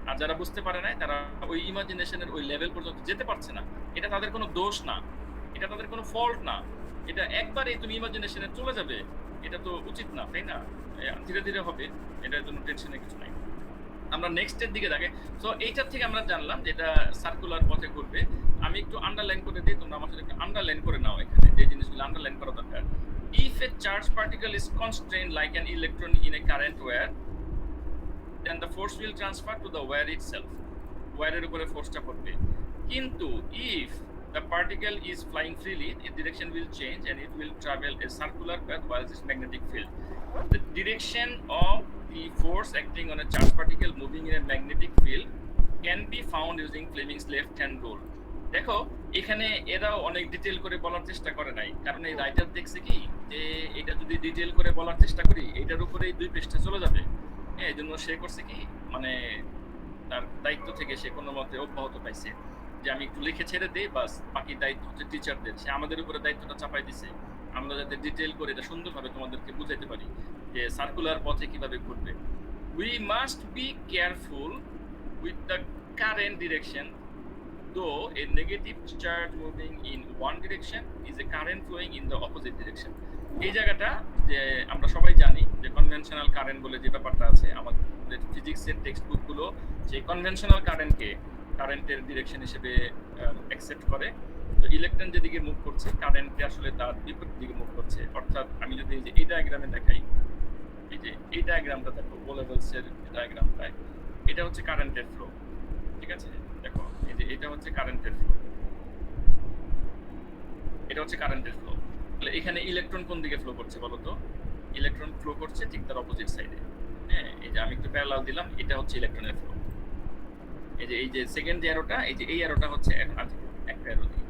আর যারা বুঝতে পারে নাই, তারা ওই ইমাজিনেশনের ওই লেভেল পর্যন্ত যেতে পারছে না। এটা তাদের কোনো দোষ না, এটা তাদের কোনো ফল্ট না। এটা একবারে তুমি ইমাজিনেশনে চলে যাবে, এটা তো উচিত না, তাই না? ধীরে ধীরে হবে, এটার জন্য টেনশনের কিছু নাই। আমরা নেক্সটের দিকে দেখে, সো এইটার থেকে আমরা জানলাম যে এটা সার্কুলার পথে ঘুরবে। আমি একটু আন্ডারলাইন করে দিই, তোমরা আমার সাথে একটু আন্ডারলাইন করে নাও এখানে যে জিনিসগুলো আন্ডারলাইন করা দরকার। If a charged particle is constrained like an electron in a current wire, then the force will transfer to the wire itself. ওয়্যারের উপরে ফোর্সটা পড়বে। কিন্তু if the particle is flying freely, its direction will change and it will travel a circular path via this magnetic field. The direction of the force acting on a charged particle moving in a magnetic field can be found using Fleming's left hand rule. দেখো, এখানে এরাও অনেক detail করে বলার চেষ্টা করে নাই, কারণ এই রাইটার দেখছে কি, যে এটা যদি ডিটেইল করে বলার চেষ্টা করি, এটার উপরেই 2 পৃষ্ঠা চলে যাবে। হ্যাঁ, এই জন্য সে করছে কি, মানে তার দায়িত্ব থেকে সে কোনো মতে অব্যাহত পাইছে, যে আমি একটু লিখে ছেড়ে দিই, বাস বাকি দায়িত্ব হচ্ছে টিচারদের। সে আমাদের উপরে দায়িত্বটা চাপাই দিছে, আমরা যাতে ডিটেইল করে এটা সুন্দরভাবে তোমাদেরকে বুঝাইতে পারি যে সার্কুলার পথে কিভাবে ঘুরবে। We must be careful with the current direction, though a negative charge moving in one direction is a current flowing in the opposite direction. এই জায়গাটা যে আমরা সবাই জানি যে কনভেনশনাল কারেন্ট বলে যে ব্যাপারটা আছে আমাদের ফিজিক্সের টেক্সট বুকগুলো সেই কনভেনশনাল কারেন্টের ডিরেকশন হিসেবে অ্যাকসেপ্ট করে। তো ইলেকট্রন যেদিকে মুভ করছে কারেন্টে আসলে তার বিপরীত দিকে মুভ করছে। অর্থাৎ আমি যদি এই ডায়াগ্রামে দেখাই, এই যে এই ডায়াগ্রামটা দেখো, ও লেভেলসের ডায়াগ্রামটা, এটা হচ্ছে কারেন্টের ফ্লো। ঠিক আছে, দেখো এই যে এটা হচ্ছে কারেন্টের ফ্লো, এটা হচ্ছে কারেন্টের ফ্লো। তাহলে এখানে ইলেকট্রন কোন দিকে ফ্লো করছে বলো তো? ইলেকট্রন ফ্লো করছে ঠিক তার অপোজিট সাইডে। হ্যাঁ, এই যে আমি একটু প্যারালাল দিলাম, এটা হচ্ছে ইলেকট্রনের ফ্লো। এই যে সেকেন্ড অ্যারোটা, এই যে এই অ্যারোটা হচ্ছে একটা অ্যারো দিয়ে,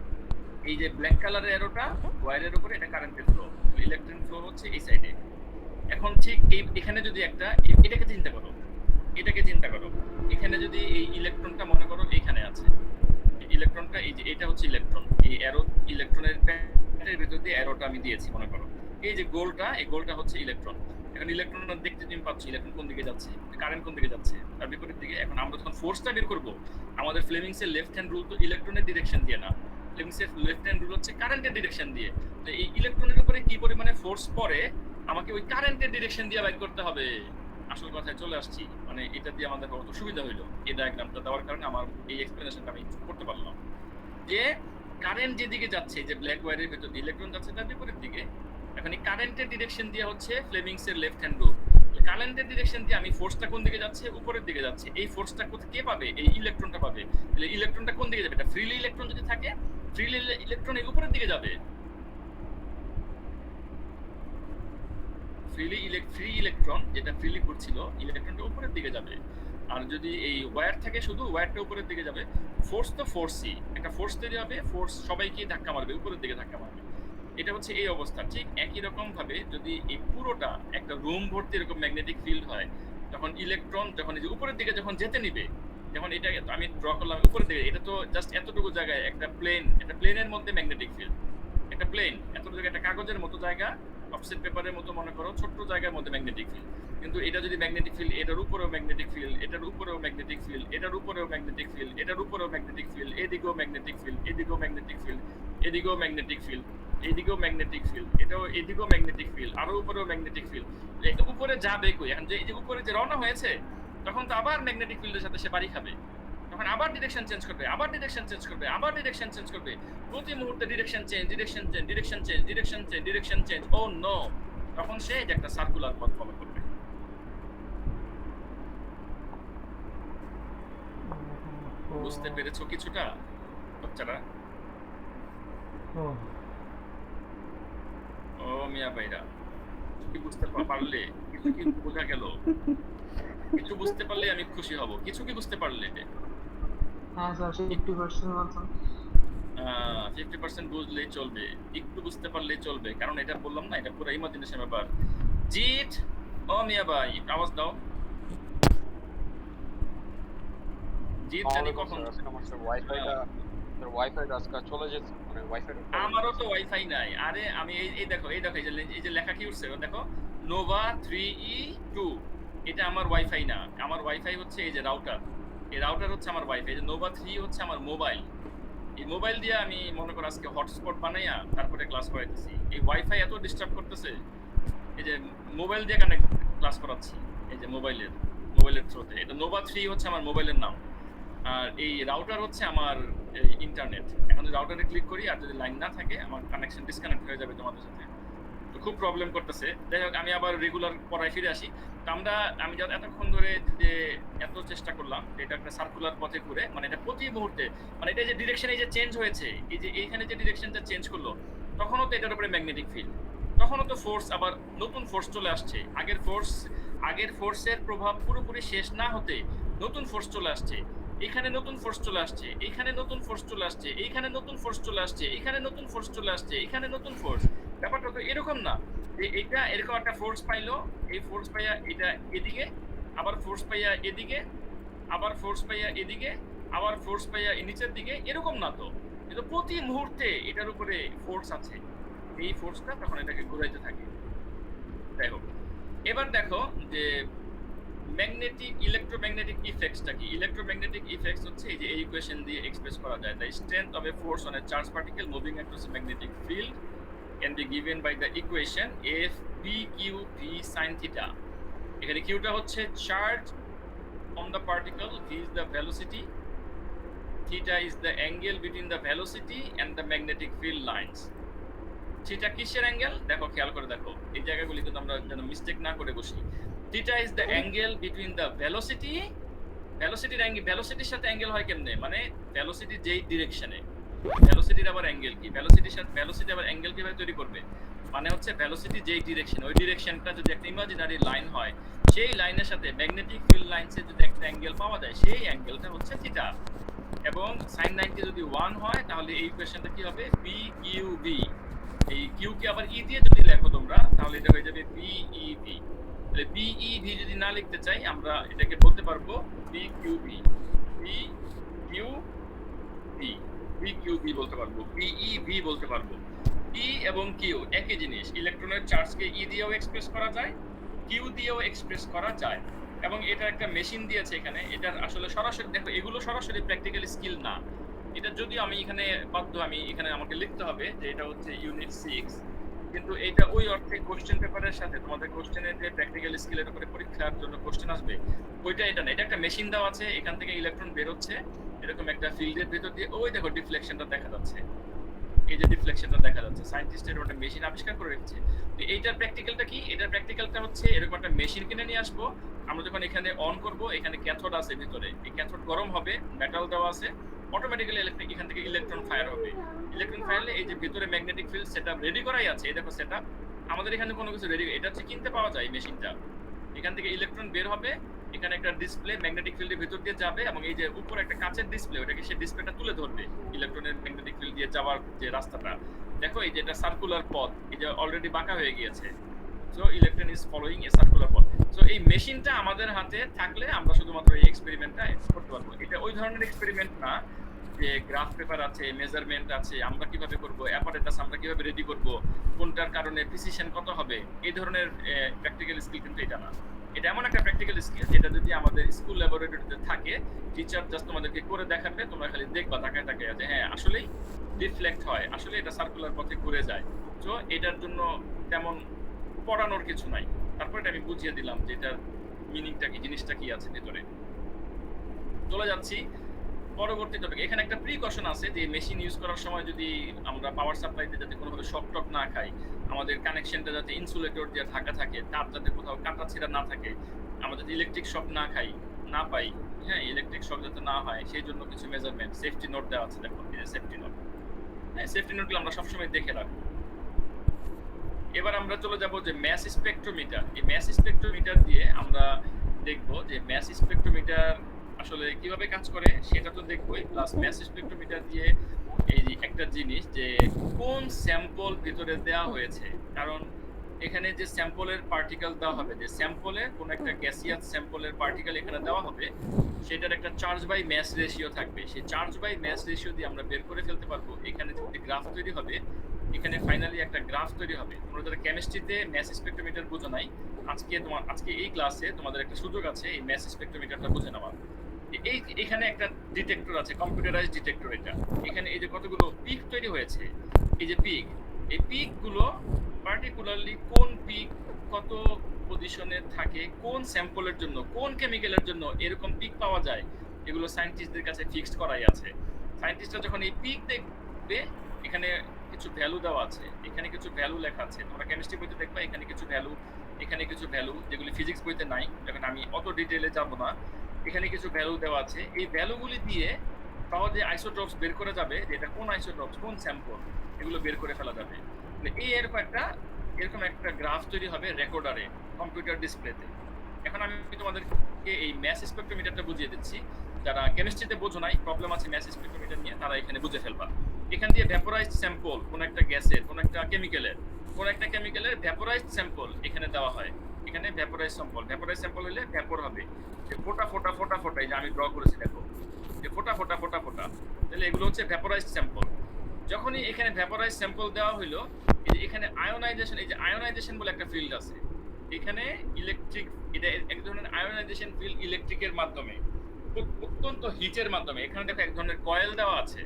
এই যে ব্ল্যাক কালারের অ্যারোটা ওয়্যারের উপরে, এটা কারেন্টের ফ্লো। ইলেকট্রন ফ্লো হচ্ছে এই সাইডে। এখন ঠিক এখানে যদি একটা এটাকে চিন্তা করো, এখানে যদি এই ইলেকট্রনটা মনে করো এখানে আছে, ইলেকট্রনটা এই যে এটা হচ্ছে ইলেকট্রন, এই অ্যারো ইলেকট্রনের প্যাকেটের ভিতর দিয়ে অ্যারোটা আমি দিয়েছি মনে করো, এই যে গোলটা, এই গোলটা হচ্ছে ইলেকট্রন। এখন ইলেকট্রন দেখতে তুমি পাচ্ছ ইলেকট্রন কোন দিকে যাচ্ছে, কারেন্ট কোন দিকে যাচ্ছে, তার বিপরীত দিকে। এখন আমরা যখন ফোর্সটা বের করব, আমাদের ফ্লেমিংসের লেফট হ্যান্ড রুল তো ইলেকট্রনের ডিরেকশন দিয়ে না, ফ্লেমিংসের লেফট হ্যান্ড রুল হচ্ছে কারেন্টের ডিরেকশন দিয়ে। তো এই ইলেকট্রনের উপরে কি পরিমাণে ফোর্স পড়ে আমাকে ওই কারেন্টের ডিরেকশন দিয়ে বাইর করতে হবে। আসল কথায় চলে আসছি, মানে এটা দিয়ে আমাদের কত সুবিধা হইলো এই ডায়াগ্রামটা দেওয়ার কারণে আমার এই এক্সপ্লেনেশনটা আমি করতে পারলাম যে কারেন্ট যেদিকে যাচ্ছে, যে ব্ল্যাক ওয়্যারের ভেতর দিয়ে ইলেকট্রন যাচ্ছে তার বিপরীত দিকে। এখন এই কারেন্টের ডিরেকশন দিয়ে হচ্ছে ফ্লেমিংসের লেফট হ্যান্ড রুল। কারেন্টের ডিরেকশন দিয়ে আমি ফোর্সটা কোন দিকে যাচ্ছে, উপরের দিকে যাচ্ছে। এই ফোর্সটা কে পাবে? এই ইলেকট্রনটা পাবে। তাহলে ইলেকট্রনটা কোন দিকে যাবে? এটা ফ্রিলি ইলেকট্রন যদি থাকে, ফ্রিলি ইলেকট্রন এই উপরের দিকে যাবে। ফ্রি ইলেকট্রন যেটা ফ্রিলি ঘুরছিল, ইলেকট্রনটা উপরের দিকে যাবে। আর যদি এই ওয়্যার থাকে, শুধু ওয়্যারটা উপরের দিকে যাবে। ফোর্স তো ফোর্সই, একটা ফোর্স তৈরি হবে, ফোর্স সবাইকে ধাক্কা মারবে, উপরের দিকে ধাক্কা মারবে। এটা হচ্ছে এই অবস্থা। ঠিক একই রকম ভাবে যদি এই পুরোটা একটা রুম ভর্তি এরকম ম্যাগনেটিক ফিল্ড হয়, তখন ইলেকট্রন যখন এই যে উপরের দিকে যখন যেতে নিবে, যেমন এটা আমি ড্র করলাম উপরের দিকে, এটা তো জাস্ট এতটুকু জায়গায় একটা প্লেনের মধ্যে ম্যাগনেটিক ফিল্ড, একটা প্লেন এতটুকু জায়গা, একটা কাগজের মতো জায়গা, অফসেট পেপারের মতো মনে করো, ছোট্ট জায়গার মধ্যে ম্যাগনেটিক ফিল্ড। কিন্তু এটা যদি ম্যাগনেটিক ফিল্ড, এটার উপরেও ম্যাগনেটিক ফিল্ড, এটার উপরেও ম্যাগনেটিক ফিল্ড, এটার উপরেও ম্যাগনেটিক ফিল্ড, এটার উপরেও ম্যাগনেটিক ফিল্ড, এদিকেও ম্যাগনেটিক ফিল্ড, এদিকেও ম্যাগনেটিক ফিল্ড, এদিকেও ম্যাগনেটিক ফিল্ড, এদিকেও ম্যাগনেটিক ফিল্ড, এটাও এদিকেও ম্যাগনেটিক ফিল্ড, আরো উপরেও ম্যাগনেটিক ফিল্ড। এটা উপরে যাবে কই? এখন যে এই যে উপরে যে রওনা হয়েছে, তখন তো আবার ম্যাগনেটিক ফিল্ডের সাথে সে বাড়ি খাবে, তখন আবার ডিরেকশন চেঞ্জ করবে, আবার ডিরেকশন চেঞ্জ করবে, আবার ডিরেকশন চেঞ্জ করবে। প্রতি মুহূর্তে direction change, direction change, direction change, direction change, direction change. Oh no, তখন সে যে একটা সার্কুলার পথ ফলো করবে। বুঝতে পেরেছো কিছুটা বাচ্চারা? ও মিয়া ভাইরা, কি বুঝতে পারলে? কিছু কি বোঝা গেল? কিছু বুঝতে পারলে আমি খুশি হব। কিছু কি বুঝতে পারলে? হ্যাঁ স্যার, 50% মতন। 50% বুঝলেই চলবে, একটু বুঝতে পারলেই চলবে, কারণ এটা বললাম না, এটা পুরো ইমাজিনেশন ব্যাপার। জিত, ও মিয়া ভাই একটু আওয়াজ দাও। জিত জানি কখন ওয়াইফাইটা আজকে চলে যেতে, মানে ওয়াইফাইটা আমারও তো ওয়াইফাই নাই। আরে আমি এই দেখো এই যে লেখা কি উঠছে দেখো, নোভা 3E2, এটা আমার ওয়াইফাই না, আমার ওয়াইফাই হচ্ছে এই যে রাউটার, এই রাউটার হচ্ছে আমার ওয়াইফাই। যে নোভা 3 হচ্ছে আমার মোবাইল, এই মোবাইল দিয়ে আমি মনে করো আজকে হটস্পট বানাইয়া তারপরে ক্লাস করাইতেছি। এই ওয়াইফাই এত ডিস্টার্ব করতেছে, এই যে মোবাইল দিয়ে কানেক্ট ক্লাস করাচ্ছি, এই যে মোবাইলের থ্রুতে। এটা নোভা 3 হচ্ছে আমার মোবাইলের নাম, আর এই রাউটার হচ্ছে আমার ইন্টারনেট। এখন যদি রাউটারে ক্লিক করি আর যদি লাইন না থাকে, আমার কানেকশন ডিসকানেক্ট হয়ে যাবে তোমাদের সাথে, তো খুব প্রবলেম করতেছে। যাই হোক, আমি আবার রেগুলার পড়ায় ফিরে আসি। তো আমি যত এতক্ষণ ধরে যে এত চেষ্টা করলাম এটা একটা সার্কুলার পথে ঘুরে, মানে এটা প্রতি মুহূর্তে, মানে এটা যে ডিরেকশন এই যে চেঞ্জ হয়েছে, এই যে এইখানে যে ডিরেকশনটা চেঞ্জ করলো, তখনও তো এটার উপরে ম্যাগনেটিক ফিল্ড, তখনও তো ফোর্স, আবার নতুন ফোর্স চলে আসছে। আগের ফোর্সের প্রভাব পুরোপুরি শেষ না হতে নতুন ফোর্স চলে আসছে। এখানে নতুন ফোর্স চলে আসছে, এইখানে নতুন ফোর্স চলে আসছে, এইখানে নতুন ফোর্স চলে আসছে, এখানে নতুন ফোর্স চলে আসছে, এখানে নতুন ফোর্স। ব্যাপারটা তো এরকম না যে এটা এরকম একটা ফোর্স পাইলো, এই ফোর্স পাইয়া এটা এদিকে, আবার ফোর্স পাইয়া এদিকে, আবার ফোর্স পাইয়া এদিকে, আবার ফোর্স পাইয়া নিচের দিকে, এরকম না তো। কিন্তু প্রতি মুহূর্তে এটার উপরে ফোর্স আছে। এই ফোর্সটা তখন এটাকে ঘুরাইতে থাকে। যাই হোক, এবার দেখো যে ইলেকট্রোম্যাগনেটিক ইফেক্টসটা কি? ইলেকট্রোম্যাগনেটিক ইফেক্টস হচ্ছে এই যে এই ইকুয়েশন দিয়ে এক্সপ্রেস করা যায়। The strength of a force on a charge particle moving across a magnetic field can be given by the equation F P Q V sine theta. এখানে কিউটা হচ্ছে charge on the particle, v is the velocity, theta is the angle between the velocity and the magnetic field lines. Theta কিসের angle? দেখো, খেয়াল করে দেখো, এই জায়গাগুলি কিন্তু আমরা যেন মিস্টেক না করে বসি। Theta is the angle between the ভেলোসিটির সাথে অ্যাঙ্গেল হয় কেমনে? মানে ভেলোসিটি যেই ডিরেকশনে, ভেলোসিটির আবার অ্যাঙ্গেল কি? ভেলোসিটি আবার অ্যাঙ্গেল কিভাবে তৈরি করবে? মানে হচ্ছে ভেলোসিটি যেই ডিরেকশন, ওই ডিরেকশনটা যদি একটা ইমাজিনারি লাইন হয়, সেই লাইনের সাথে ম্যাগনেটিক ফিল্ড লাইনসে যদি একটা অ্যাঙ্গেল পাওয়া যায়, সেই অ্যাঙ্গেলটা হচ্ছে থিটা। এবং sin 90 যদি 1 হয়, তাহলে এই ইকুয়েশনটা কি হবে? p q v। এই q কে আবার e দিয়ে যদি লেখো তোমরা, তাহলে এটা হয়ে যাবে p e v। তাহলে p e v যদি না লিখতে চাই, আমরা এটাকে বলতে পারবো p q v, p q v, p q v বলতে পারবো, p e v বলতে পারবো। e এবং q একই জিনিস। ইলেকট্রনের চার্জকে e দিয়েও এক্সপ্রেস করা যায়, q দিয়েও এক্সপ্রেস করা যায়। এবং এটা একটা মেশিন দিয়েছে এখানে। এটার আসলে সরাসরি দেখো, এগুলো সরাসরি প্র্যাকটিক্যাল স্কিল না। এটা যদি আমি এখানে আমাকে লিখতে হবে যে এটা হচ্ছে ইউনিট 6, কিন্তু এটা ওই অর্থে কোশ্চেন পেপারের সাথে তোমাদের কোশ্চেনের যে প্র্যাকটিক্যাল স্কিলের উপরে পরীক্ষার জন্য কোশ্চেন আসবে, ওইটা এটা না। এটা একটা মেশিন দেওয়া আছে, এখান থেকে ইলেকট্রন বের হচ্ছে এরকম একটা ফিল্ডের ভিতর দিয়ে। ওই দেখো ডিফ্লেকশনটা দেখা যাচ্ছে, এই যে ডিফ্লেকশনটা দেখা যাচ্ছে, সায়েন্টিস্টের একটা মেশিন আবিষ্কার করে রেখেছে। তো এইটার প্র্যাকটিক্যালটা কি? এটার প্র্যাকটিক্যালটা হচ্ছে এরকম একটা মেশিন কিনে নিয়ে আসবো। আমরা যখন এখানে অন করব, এখানে ক্যাথোড আছে ভিতরে, এই ক্যাথোড গরম হবে, মেটাল দেওয়া আছে, অটোমেটিক্যালি এখান থেকে ইলেকট্রন ফায়ার হবে। ইলেকট্রন ফায়ার হলে এই যে ভিতরে ম্যাগনেটিক ফিল্ড সেটআপ রেডি করাই আছে, এই দেখো সেটআপ। আমাদের এখানে কোনো কিছু রেডি, এটা হচ্ছে কিনতে পাওয়া যায় এই মেশিনটা। এখান থেকে ইলেকট্রন বের হবে, এখানে একটা ডিসপ্লে ম্যাগনেটিক ফিল্ডের ভিতর দিয়ে যাবে, এবং এই যে উপরে একটা কাচের ডিসপ্লে, ওটাকে সেই ডিসপ্লেটা তুলে ধরবে ইলেকট্রনের ম্যাগনেটিক ফিল্ড দিয়ে যাওয়ার যে রাস্তাটা। দেখো এই যে এটা সার্কুলার পথ, এই যে অলরেডি বাঁকা হয়ে গিয়েছে। So electron is following A circular পথ। সো এই মেশিনটা আমাদের হাতে থাকলে আমরা শুধুমাত্র এই এক্সপেরিমেন্টটা করতে পারবো। এটা ওই ধরনের এক্সপেরিমেন্ট না যে গ্রাফ পেপার আছে, মেজারমেন্ট আছে, আমরা কিভাবে করব, অ্যাপারেটাস আমরা কিভাবে রেডি করব, কোনটার কারণে প্রিসিশন কত হবে, এই ধরনের প্র্যাকটিক্যাল স্কিল কিন্তু এটা না। এটা এমন একটা প্র্যাকটিক্যাল স্কিল যেটা যদি আমাদের স্কুল ল্যাবরেটরিতে থাকে, টিচার জাস্ট তোমাদেরকে করে দেখাবে, তোমরা খালি দেখবা তাকায় তাকায় যে হ্যাঁ আসলেই রিফ্লেক্ট হয়, আসলে এটা সার্কুলার পথে ঘুরে যায়। তো এটার জন্য তেমন পড়ানোর কিছু নাই। তারপর এটা আমি বুঝিয়ে দিলাম যে এটার মিনিংটা কি, জিনিসটা কি আছে ভেতরে। চলে যাচ্ছি পরবর্তী টপিক। এখানে একটা প্রিকশন আছে যে মেশিন ইউজ করার সময় যদি আমরা পাওয়ার সাপ্লাইতে যাতে কোনোভাবে শক টক না খাই, আমাদের কানেকশনটা যাতে ইনসুলেটর দিয়ে ঢাকা থাকে, তার যাতে কোথাও কাটা ছিঁড়া না থাকে, আমরা যাতে ইলেকট্রিক শক না পাই, হ্যাঁ ইলেকট্রিক শক যাতে না হয়, সেই জন্য কিছু মেজারমেন্ট সেফটি নোট দেওয়া আছে। দেখো এই যে সেফটি নোট, হ্যাঁ সেফটি নোটগুলো আমরা সবসময় দেখে রাখবো। এবার আমরা চলে যাব যে ম্যাস স্পেকট্রোমিটার। এই ম্যাস স্পেকট্রোমিটার দিয়ে আমরা দেখব যে ম্যাস স্পেকট্রোমিটার আসলে কিভাবে কাজ করে সেটা তো দেখবই, প্লাস ম্যাস স্পেকট্রোমিটার দিয়ে এই যে একটা জিনিস যে কোন স্যাম্পল ভিতরে দেওয়া হয়েছে। কারণ এখানে যে স্যাম্পলের পার্টিকেল দেওয়া হবে, যে স্যাম্পলে কোন একটা গ্যাসিয়াস স্যাম্পলের পার্টিকেল এখানে দেওয়া হবে, সেটার একটা চার্জ বাই ম্যাস রেশিও থাকবে। সেই চার্জ বাই ম্যাস রেশিও দিয়ে আমরা বের করে ফেলতে পারবো এখানে যে গ্রাফ তৈরি হবে, এখানে ফাইনালি একটা গ্রাফ তৈরি হবে। তোমরা যারা কেমিস্ট্রিতে ম্যাস স্পেকট্রোমিটার বুঝো নাই, আজকে এই ক্লাসে তোমাদের একটা সুযোগ আছে এই ম্যাস স্পেকট্রোমিটারটা বুঝে নেওয়ার। এখানে একটা ডিটেক্টর আছে, কম্পিউটারাইজড ডিটেক্টর। এটা এখানে এই যে কতগুলো পিক তৈরি হয়েছে, এই যে পিক, এই পিকগুলো পার্টিকুলারলি কোন পিক কত পজিশনে থাকে, কোন স্যাম্পলের জন্য, কোন কেমিক্যালের জন্য এরকম পিক পাওয়া যায়, এগুলো সায়েন্টিস্টদের কাছে ফিক্সড করাই আছে। সায়েন্টিস্টরা যখন এই পিক দেখবে, এখানে কিছু ভ্যালু দেওয়া আছে, এখানে কিছু ভ্যালু লেখা আছে, তোমরা কেমিস্ট্রি বইতে দেখবা এখানে কিছু ভ্যালু, এখানে কিছু ভ্যালু, যেগুলি ফিজিক্স বইতে নাই, যখন আমি অত ডিটেইলে যাব না। এখানে কিছু ভ্যালু দেওয়া আছে, এই ভ্যালুগুলি দিয়ে পাওয়া যে আইসোটোপস বের করা যাবে, যে এটা কোন আইসোটোপস, কোন স্যাম্পল, এগুলো বের করে ফেলা যাবে। এই এরকম একটা গ্রাফ তৈরি হবে রেকর্ডারে, কম্পিউটার ডিসপ্লেতে। এখন আমি তোমাদেরকে এই ম্যাস স্পেকট্রোমিটারটা বুঝিয়ে দিচ্ছি। যারা কেমিস্ট্রিতে বোঝো নাই, প্রবলেম আছে ম্যাস স্পেকট্রোমিটার নিয়ে, তারা এখানে বুঝে ফেলবা। এখান দিয়ে ভ্যাপোরাইজড স্যাম্পল, কোন একটা গ্যাসের, কোন একটা কেমিক্যালের ভ্যাপোরাইজড স্যাম্পল এখানে দেওয়া হয়। এখানে ভ্যাপোরাইজড স্যাম্পল হলে ভ্যাপর হবে, যে ফোটা ফোটা ফোটা ফোটা, এই যে আমি ড্র করেছি দেখো, যে ফোটা ফোটা ফোটা ফোটা, তাহলে এগুলো হচ্ছে ভ্যাপোরাইজড স্যাম্পল। যখনই এখানে ভ্যাপোরাইজড স্যাম্পল দেওয়া হইলো, এই যে এখানে আয়োনাইজেশন, এই যে আয়োনাইজেশন বলে একটা ফিল্ড আছে। এখানে ইলেকট্রিক, এটা এক ধরনের আয়োনাইজেশন ফিল্ড ইলেকট্রিকের মাধ্যমে, অত্যন্ত হিটের মাধ্যমে। এখানে দেখো এক ধরনের কয়েল দেওয়া আছে।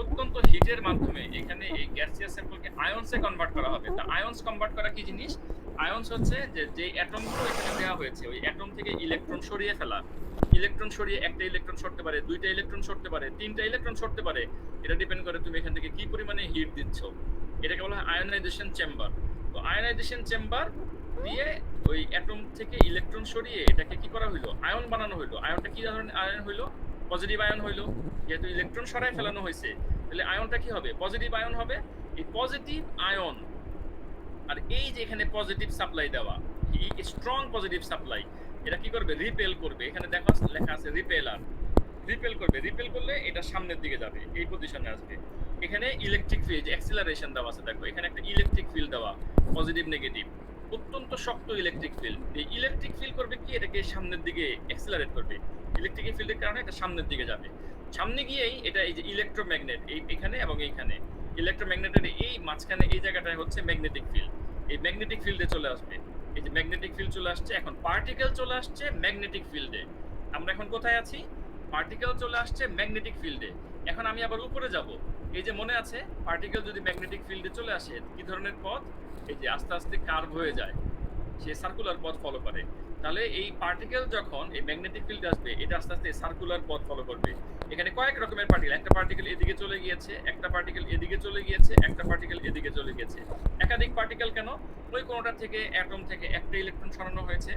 অত্যন্ত হিটের মাধ্যমে এখানে এই গ্যাসিয়াস স্যাম্পলকে আয়নসে কনভার্ট করা হবে। তা আয়নস কনভার্ট করা কি জিনিস? আয়নস হচ্ছে যে অ্যাটমগুলো এখানে দেওয়া হয়েছে, ওই অ্যাটম থেকে ইলেকট্রন সরিয়ে ফেলা। ইলেকট্রন সরিয়ে একটা ইলেকট্রন সরতে পারে, দুইটা ইলেকট্রন সরতে পারে, তিনটা ইলেকট্রন সরতে পারে। এটা ডিপেন্ড করে তুমি এখান থেকে কি পরিমাণে হিট দিচ্ছ। এটাকে বলা হয় আয়োনাইজেশন চেম্বার। তো আয়োনাইজেশন চেম্বার দিয়ে ওই অ্যাটম থেকে ইলেকট্রন সরিয়ে এটাকে কি করা হইলো? আয়ন বানানো হইলো। আয়নটা কি ধরনের আয়ন হইলো? পজিটিভ আয়ন হইলো। যেহেতু ইলেকট্রন সরায় ফেলানো হয়েছে, তাহলে আয়নটা কি হবে? পজিটিভ আয়ন হবে। এই পজিটিভ আয়ন, আর এই যে এখানে পজিটিভ সাপ্লাই দেওয়া, স্ট্রং পজিটিভ সাপ্লাই, এটা কি করবে? রিপেল করবে। এখানে দেখো লেখা আছে রিপেলার। রিপেল করবে। রিপেল করলে এটা সামনের দিকে যাবে, এই পজিশনে আসবে। এখানে ইলেকট্রিক ফিল্ড অ্যাক্সিলারেশন দেওয়া আছে, দেখো এখানে একটা ইলেকট্রিক ফিল্ড দেওয়া, পজিটিভ নেগেটিভ, অত্যন্ত শক্ত ইলেকট্রিক ফিল্ড। এই ইলেকট্রিক ফিল্ড করবে কি? এটাকে সামনের দিকে অ্যাক্সিলারেট করবে। ইলেকট্রিক ফিল্ডের কারণে এটা সামনের দিকে যাবে। সামনে গিয়েই এটা এই যে ইলেকট্রোম্যাগনেট, এখানে এবং এইখানে ইলেকট্রোম্যাগনেটের এই মাঝখানে এই জায়গাটায় হচ্ছে ম্যাগনেটিক ফিল্ড। এই ম্যাগনেটিক ফিল্ডে চলে আসবে। এই যে ম্যাগনেটিক ফিল্ড চলে আসছে, এখন পার্টিকেল চলে আসছে ম্যাগনেটিক ফিল্ডে। আমরা এখন কোথায় আছি? পার্টিকেল চলে আসছে ম্যাগনেটিক ফিল্ডে। এখন আমি আবার উপরে যাব। এই যে মনে আছে, পার্টিকেল যদি ম্যাগনেটিক ফিল্ডে চলে আসে, কি ধরনের পথ? এই যে আস্তে আস্তে কার্ভ হয়ে যায়, সে সার্কুলার পথ ফলো করে। তাহলে এই পার্টিকেল যখন এই ম্যাগনেটিক ফিল্ডে আসবে, এটা আস্তে আস্তে সার্কুলার পথ ফলো করবে। এখানে কয়েক রকমের পার্টিকেল, একটা পার্টিকেল এদিকে চলে গিয়েছে, একটা পার্টিকেল এদিকে চলে গিয়েছে, একটা পার্টিকেল এদিকে চলে গিয়েছে। একাধিক পার্টিকেল কেন? ওই কোনোটা থেকে অ্যাটম থেকে একটা ইলেকট্রন সরানো হয়েছে।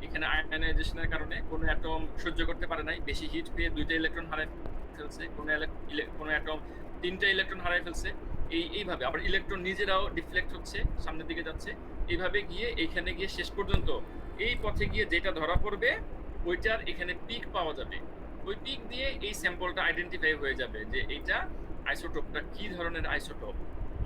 এখানে আয়নাইজেশনের কারণে কোনো অ্যাটম সহ্য করতে পারে নাই, বেশি হিট পেয়ে দুইটা ইলেকট্রন হারায় ফেলছে। কোনো অ্যাটম তিনটা ইলেকট্রন হারায় ফেলছে। এইভাবে আবার ইলেকট্রন নিজেরাও ডিফ্লেক্ট হচ্ছে, সামনের দিকে যাচ্ছে। এইভাবে গিয়ে এইখানে গিয়ে শেষ পর্যন্ত এই পথে গিয়ে যেটা ধরা পড়বে, ওইটার এখানে পিক পাওয়া যাবে। ওই পিক দিয়ে এই স্যাম্পলটা আইডেন্টিফাই হয়ে যাবে যে এইটা আইসোটোপটা কি ধরনের আইসোটোপ।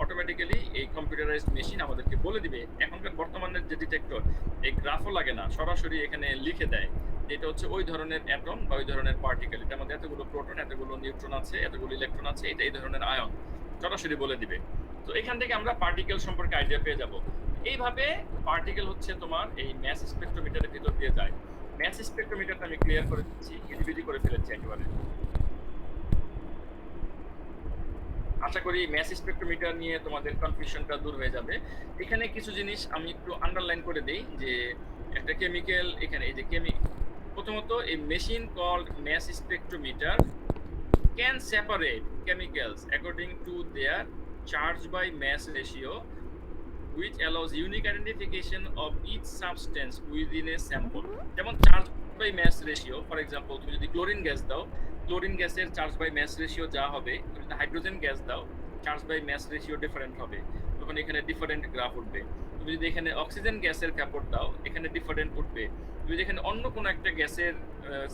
অটোমেটিক্যালি এই কম্পিউটারাইজড মেশিন আমাদেরকে বলে দিবে। এখনকার বর্তমানের যে ডিটেক্টর, এই গ্রাফও লাগে না, সরাসরি এখানে লিখে দেয় এটা হচ্ছে ওই ধরনের অ্যাটম বা ওই ধরনের পার্টিকেল, এটার মধ্যে এতগুলো প্রোটন, এতগুলো নিউট্রন আছে, এতগুলো ইলেকট্রন আছে, এটা এই ধরনের আয়ন, সরাসরি বলে দিবে। তো এখান থেকে আমরা পার্টিকেল সম্পর্কে আইডিয়া পেয়ে যাব। এইভাবে পার্টিকেল হচ্ছে তোমার এই ম্যাস স্পেকট্রোমিটারের ভিতর দিয়ে যায়। ম্যাস স্পেকট্রোমিটারটা আমি ক্লিয়ার করে দিচ্ছি, ইজিবিজি করে ফেলেছি একেবারে। আশা করি ম্যাস স্পেকট্রোমিটার নিয়ে তোমাদের কনফিউশনটা দূর হয়ে যাবে। এখানে কিছু জিনিস আমি একটু আন্ডারলাইন করে দেই, যে একটা কেমিক্যাল, এখানে এই যে প্রথমত এই machine called mass spectrometer can separate chemicals according to their charge by mass ratio, which allows unique identification of each substance within a sample. যেমন charge by mass ratio, for example তুমি যদি chlorine gas দাও, chlorine গ্যাসের charge by mass ratio যা হবে, তুমি যদি hydrogen gas দাও, charge by mass ratio different হবে, তখন এখানে ডিফারেন্ট গ্রাফ উঠবে। তুমি যদি এখানে অক্সিজেন গ্যাসের ভ্যাপর দাও, এখানে ডিফারেন্ট উঠবে। তুমি যদি এখানে অন্য কোনো একটা গ্যাসের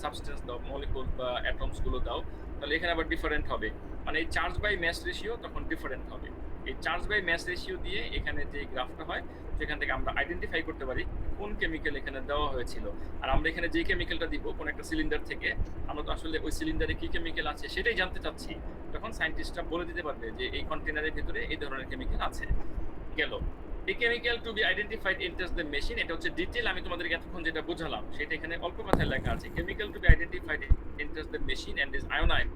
সাবস্টেন্স দাও, মলিকুল বা অ্যাটমস গুলো দাও, তাহলে এখানে আবার ডিফারেন্ট হবে। মানে এই চার্জ বাই ম্যাস রেশিও তখন ডিফারেন্ট হবে। এই চার্জ বাই ম্যাস রেশিও দিয়ে এখানে যে গ্রাফটা হয়, সেখান থেকে আমরা আইডেন্টিফাই করতে পারি কোন কেমিক্যাল এখানে দেওয়া হয়েছিল। আর আমরা এখানে যে কেমিক্যালটা দিব কোন একটা সিলিন্ডার থেকে, আমরা তো আসলে ওই সিলিন্ডারে কি কেমিক্যাল আছে সেটাই জানতে চাচ্ছি, তখন সায়েন্টিস্টরা বলে দিতে পারবে যে এই কন্টেনারের ভিতরে এই ধরনের কেমিক্যাল আছে। গেল এই chemical to be identified enters the machine, এটা হচ্ছে ডিটেইল আমি তোমাদেরকে এতক্ষণ যেটা বোঝালাম সেটা এখানে অল্প কথায় লেখা আছে। Chemical to be identified enters the machine and is ionized.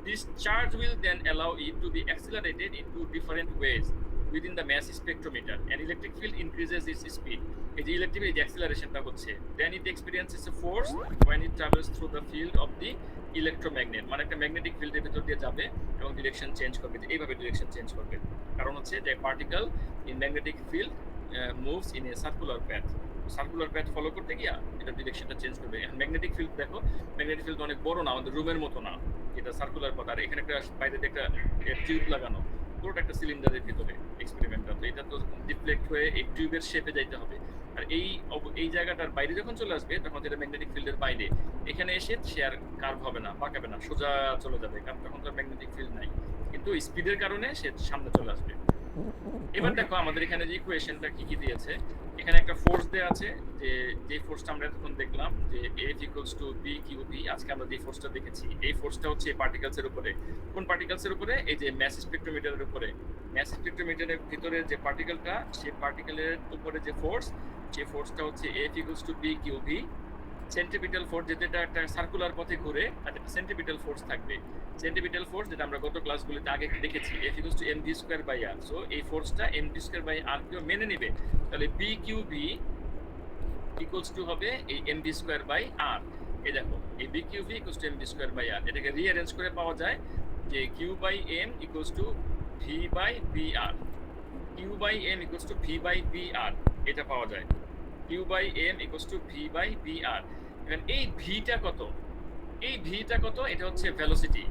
This charge will then allow it to be accelerated into different ways within the mass spectrometer. An electric field increases its speed. এই যে electric এই যে অ্যাক্সিলারেশনটা হচ্ছে, then it experiences a force when it travels through the field of the electromagnet. মানে একটা magnetic ফিল্ডের ভিতর দিয়ে যাবে এবং ডিরেকশন চেঞ্জ করবে, এইভাবে ডিরেকশন চেঞ্জ করবে। কারণ হচ্ছে যে particle in magnetic field moves in a circular path. Circular path follow করতে গিয়া এটা ডিরেকশনটা চেঞ্জ করবে। এখন ম্যাগনেটিক ফিল্ড দেখো, ম্যাগনেটিক ফিল্ড অনেক বড় না, আমাদের রুমের মতো না, এটা সার্কুলার পথ। আর এখানে একটা বাইরে একটা টিউব লাগানো, পুরোটা একটা সিলিন্ডারের ভিতরে এক্সপেরিমেন্টটা। তো এটা তো ডিফ্লেক্ট হয়ে এই টিউবের শেপে যাইতে হবে। আর এই জায়গাটার বাইরে যখন চলে আসবে, তখন এটা ম্যাগনেটিক ফিল্ডের বাইরে, এখানে এসে সে আর কার্ভ হবে না, পাকাবে না, সোজা চলে যাবে, কারণ তখন তো ম্যাগনেটিক ফিল্ড নাই। কিন্তু স্পিডের কারণে সে সামনে চলে আসবে। এবার দেখো আমাদের এখানে যে ইকুয়েশনটা কি কি দিয়েছে, এখানে একটা ফোর্স দেয়া আছে, যে ফোর্সটা আমরা এতক্ষণ দেখলাম যে F = BQB। আজকে আমরা যে ফোর্সটা দেখেছি, এই ফোর্সটা হচ্ছে পার্টিকেলস এর উপরে। কোন পার্টিকেলস এর উপরে? এই যে ম্যাস স্পেক্ট্রোমিটারের উপরে। ম্যাস স্পেক্ট্রোমিটারের ভিতরে যে পার্টিকেলটা, সেই পার্টিকেলের উপরে যে ফোর্স, সেই ফোর্সটা হচ্ছে F = BQB। সেন্ট্রিপিটাল ফোর্স, যেটা একটা সার্কুলার পথে ঘুরে, আর একটা সেন্ট্রিপিটাল ফোর্স থাকবে। সেন্ট্রিপিটাল ফোর্স যেটা আমরা গত ক্লাসগুলোতে আগে দেখেছি, F = mv²/r। সো এই ফোর্সটা mv²/r কেও মেনে নিবে। তাহলে BQB = হবে এই mv²/r। এই দেখো, এই BQB = mv²/r। এটাকে রিঅ্যারেঞ্জ করে পাওয়া যায় যে q/m = v/br। q/m = v/br, এটা পাওয়া যায়। q/m = v/br। এখন এই ভিটা কত? এই ভিটা কত? এটা হচ্ছে ভেলোসিটি।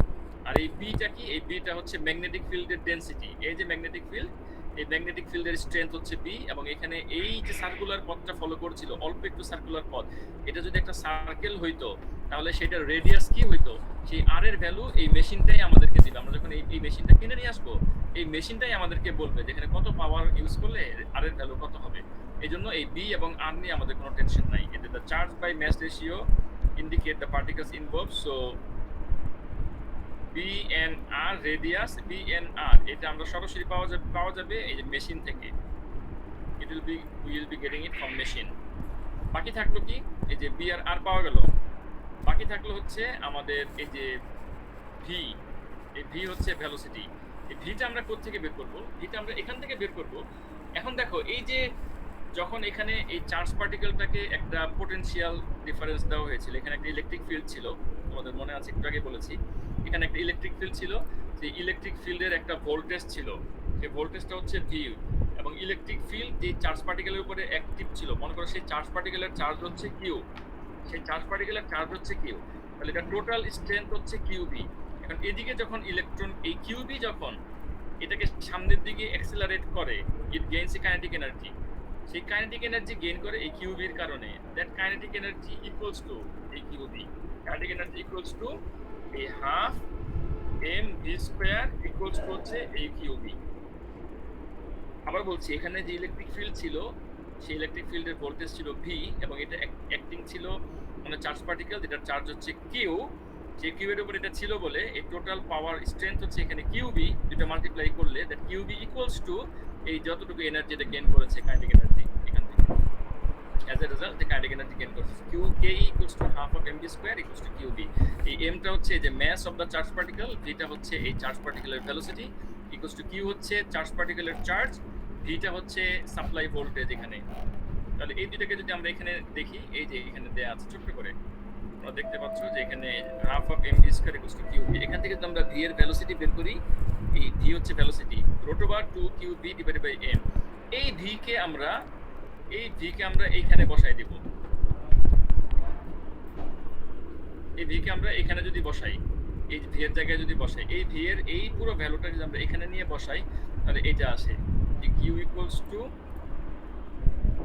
আর এই বিটা কি? এই বিটা হচ্ছে ম্যাগনেটিক ফিল্ডের ডেনসিটি। এই যে ম্যাগনেটিক ফিল্ড, এই ম্যাগনেটিক ফিল্ডের স্ট্রেংথ হচ্ছে বি, এবং এখানে এই যে সার্কুলার পথটা ফলো করছিল, অল্প একটু সার্কুলার পথ, এটা যদি একটা সার্কেল হইতো, তাহলে সেটার রেডিয়াস কি হইতো? সেই আর এর ভ্যালু এই মেশিনটাই আমাদেরকে দিবে। আমরা যখন এই মেশিনটা কিনে নিয়ে আসবো, এই মেশিনটাই আমাদেরকে বলবে যেখানে কত পাওয়ার ইউজ করলে আর এর ভ্যালু কত হবে। এই জন্য এই বি এবং আর নিয়ে আমাদের কোনো টেনশন নাই। এটা the charge by mass ratio indicate the particles involved. So BNR radius, BNR এটা আমরা সরাসরি পাওয়া যাবে এই যে মেশিন থেকে। we will be getting it from machine. বাকি থাকলো কি? এই যে বি আর আর পাওয়া গেল। বাকি থাকলো হচ্ছে আমাদের এই যে ভি। এই ভি হচ্ছে ভেলোসিটি। এই ভিটা আমরা কোথা থেকে বের করব? ভিটা আমরা এখান থেকে বের করব। এখন দেখো, এই যে যখন এখানে এই চার্জ পার্টিকেলটাকে একটা পোটেনশিয়াল ডিফারেন্স দেওয়া হয়েছিল, এখানে একটা ইলেকট্রিক ফিল্ড ছিল, তোমাদের মনে আছে, একটু আগে বলেছি। এখানে একটা ইলেকট্রিক ফিল্ড ছিল, সেই ইলেকট্রিক ফিল্ডের একটা ভোল্টেজ ছিল, সেই ভোল্টেজটা হচ্ছে ভি। এবং ইলেকট্রিক ফিল্ড যে চার্জ পার্টিকেলের উপরে অ্যাক্টিভ ছিল, মনে করো সেই চার্জ পার্টিকেলের চার্জ হচ্ছে কিউ, সেই চার্জ পার্টিকেলের চার্জ হচ্ছে কিউ, তাহলে এটা টোটাল স্ট্রেংথ হচ্ছে কিউবি। এখন এদিকে যখন ইলেকট্রন, এই কিউবি যখন এটাকে সামনের দিকে অ্যাক্সেলারেট করে, ইট গেইনস এ কাইনেটিক এনার্জি। সেই কাইনেটিক এনার্জি গেইন করে এই কিউবির কারণে। That kinetic energy equals to এই কিউবি। কাইনেটিক এনার্জি ইকুয়ালস টু এই হাফ mv² ইকুয়ালস টু হচ্ছে এই কিউবি। আবার বলছি, এখানে যে ইলেকট্রিক ফিল্ড ছিল, সেই ইলেকট্রিক ফিল্ডের ভোল্টেজ ছিল ভি, এবং এটা অ্যাক্টিং ছিল মানে চার্জ পার্টিকেল, যেটার চার্জ হচ্ছে কিউ। সেই কিউ এর উপর এটা ছিল বলে এই টোটাল পাওয়ার স্ট্রেংথ হচ্ছে এখানে কিউবি। যেটা মাল্টিপ্লাই করলে দ্যাট কিউবি ইকুয়ালস টু এই যতটুকু এনার্জি এটা গেইন করেছে, কাইনেটিক এনার্জি এখান থেকে। As a result the kinetic energy gain করেছে Q K equals to half of mv² equals to QB. এই এমটা হচ্ছে যে mass of the charge particle, ভিটা হচ্ছে এই চার্জ পার্টিকেলের ভেলোসিটি, ইকুয়ালস টু কিউ হচ্ছে চার্জ পার্টিকেলের চার্জ, ভিটা হচ্ছে সাপ্লাই ভোল্টেজ এখানে। তাহলে এই দুটাকে যদি আমরা এখানে দেখি, এই যে এখানে দেয়া আছে ছোট্ট করে, তোমরা দেখতে পাচ্ছ যে এখানে half of mv² equals to QB. এখান থেকে যদি আমরা ভি এর ভেলোসিটি বের করি, এই ভি হচ্ছে ভেলোসিটি √2qb/m। এই ভি কে আমরা এইখানে বসাই দেব। এই ভি কে আমরা এখানে যদি বসাই, এই ভি এর জায়গায় যদি বসাই, এই ভি এর এই পুরো ভ্যালুটা যদি আমরা এখানে নিয়ে বসাই, তাহলে এটা আসে যে q equals to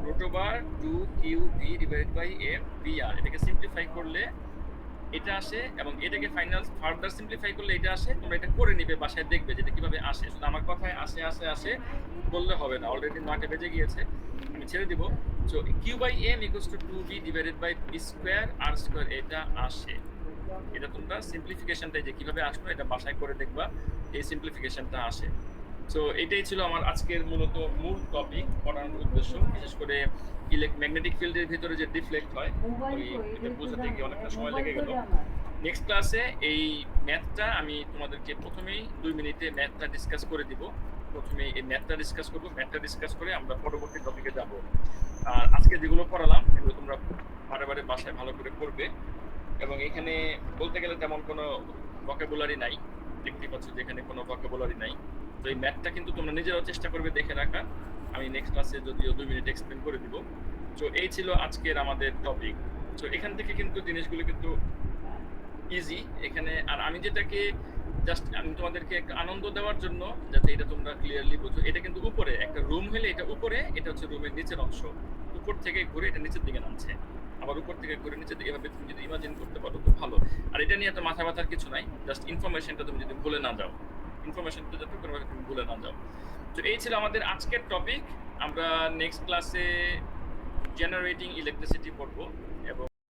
√2qb/m br। এটাকে সিম্পলিফাই করলে এটা আসে, এবং এটাকে ফার্দার সিম্পলিফাই করলে এটা আসে। তোমরা এটা করে নিবে, বাসায় দেখবে যেটা কিভাবে আসে। শুধু আমার কথায় আসে বললে হবে না, অলরেডি 9টা বেজে গিয়েছে, আমি ছেড়ে দিব। So q/m equals to 2b/b²r², এটা আসে। এটা তোমরা সিম্পলিফিকেশনটা যে কিভাবে আসলো এটা বাসায় করে দেখবা, এই সিম্পলিফিকেশনটা আসে। সো এটাই ছিল আমার আজকের মূল টপিক, পড়ানোর উদ্দেশ্য। বিশেষ করে ম্যাগনেটিক ফিল্ডের ভিতরে যে ডিফ্লেক্ট হয়, এটা বোঝাতে গিয়ে অনেকটা সময় লেগে গেল। নেক্সট ক্লাসে এই ম্যাথটা আমি তোমাদেরকে প্রথমেই 2 মিনিটে ম্যাথটা ডিসকাস করে দিব। প্রথমে এই ম্যাথটা ডিসকাস করব, ম্যাথটা ডিসকাস করে আমরা পরবর্তী টপিকে যাব। আর আজকে যেগুলো পড়ালাম এগুলো তোমরা বারে বাসায় ভালো করে পড়বে। এবং এখানে বলতে গেলে তেমন কোনো ভোকাবুলারি নাই, দেখতে পাচ্ছ যে এখানে কোনো ভোকাবুলারি নাই। তো এই ম্যাথটা কিন্তু তোমরা নিজেরাও চেষ্টা করবে দেখে রাখার। আমি নেক্সট ক্লাসে যদিও 2 মিনিট এক্সপ্লেন করে দিব। তো এই ছিল আজকের আমাদের টপিক। তো এখান থেকে কিন্তু জিনিসগুলো কিন্তু ইজি এখানে। আর আমি যেটাকে জাস্ট আমি তোমাদেরকে একটা আনন্দ দেওয়ার জন্য, যাতে এটা তোমরা ক্লিয়ারলি বোঝো, এটা কিন্তু উপরে একটা রুম হলে এটা উপরে, এটা হচ্ছে রুমের নিচের অংশ। উপর থেকে ঘুরে এটা নিচের দিকে নামছে, আবার উপর থেকে ঘুরে নিচের দিকে। এভাবে তুমি যদি ইমাজিন করতে পারো খুব ভালো। আর এটা নিয়ে তো মাথা ব্যথার কিছু নাই, জাস্ট ইনফরমেশনটা তুমি যদি ভুলে না যাও, ইনফরমেশনটা যাতে কোনোভাবে তুমি ভুলে না যাও। তো এই ছিল আমাদের আজকের টপিক। আমরা নেক্সট ক্লাসে জেনারেটিং ইলেকট্রিসিটি পড়বো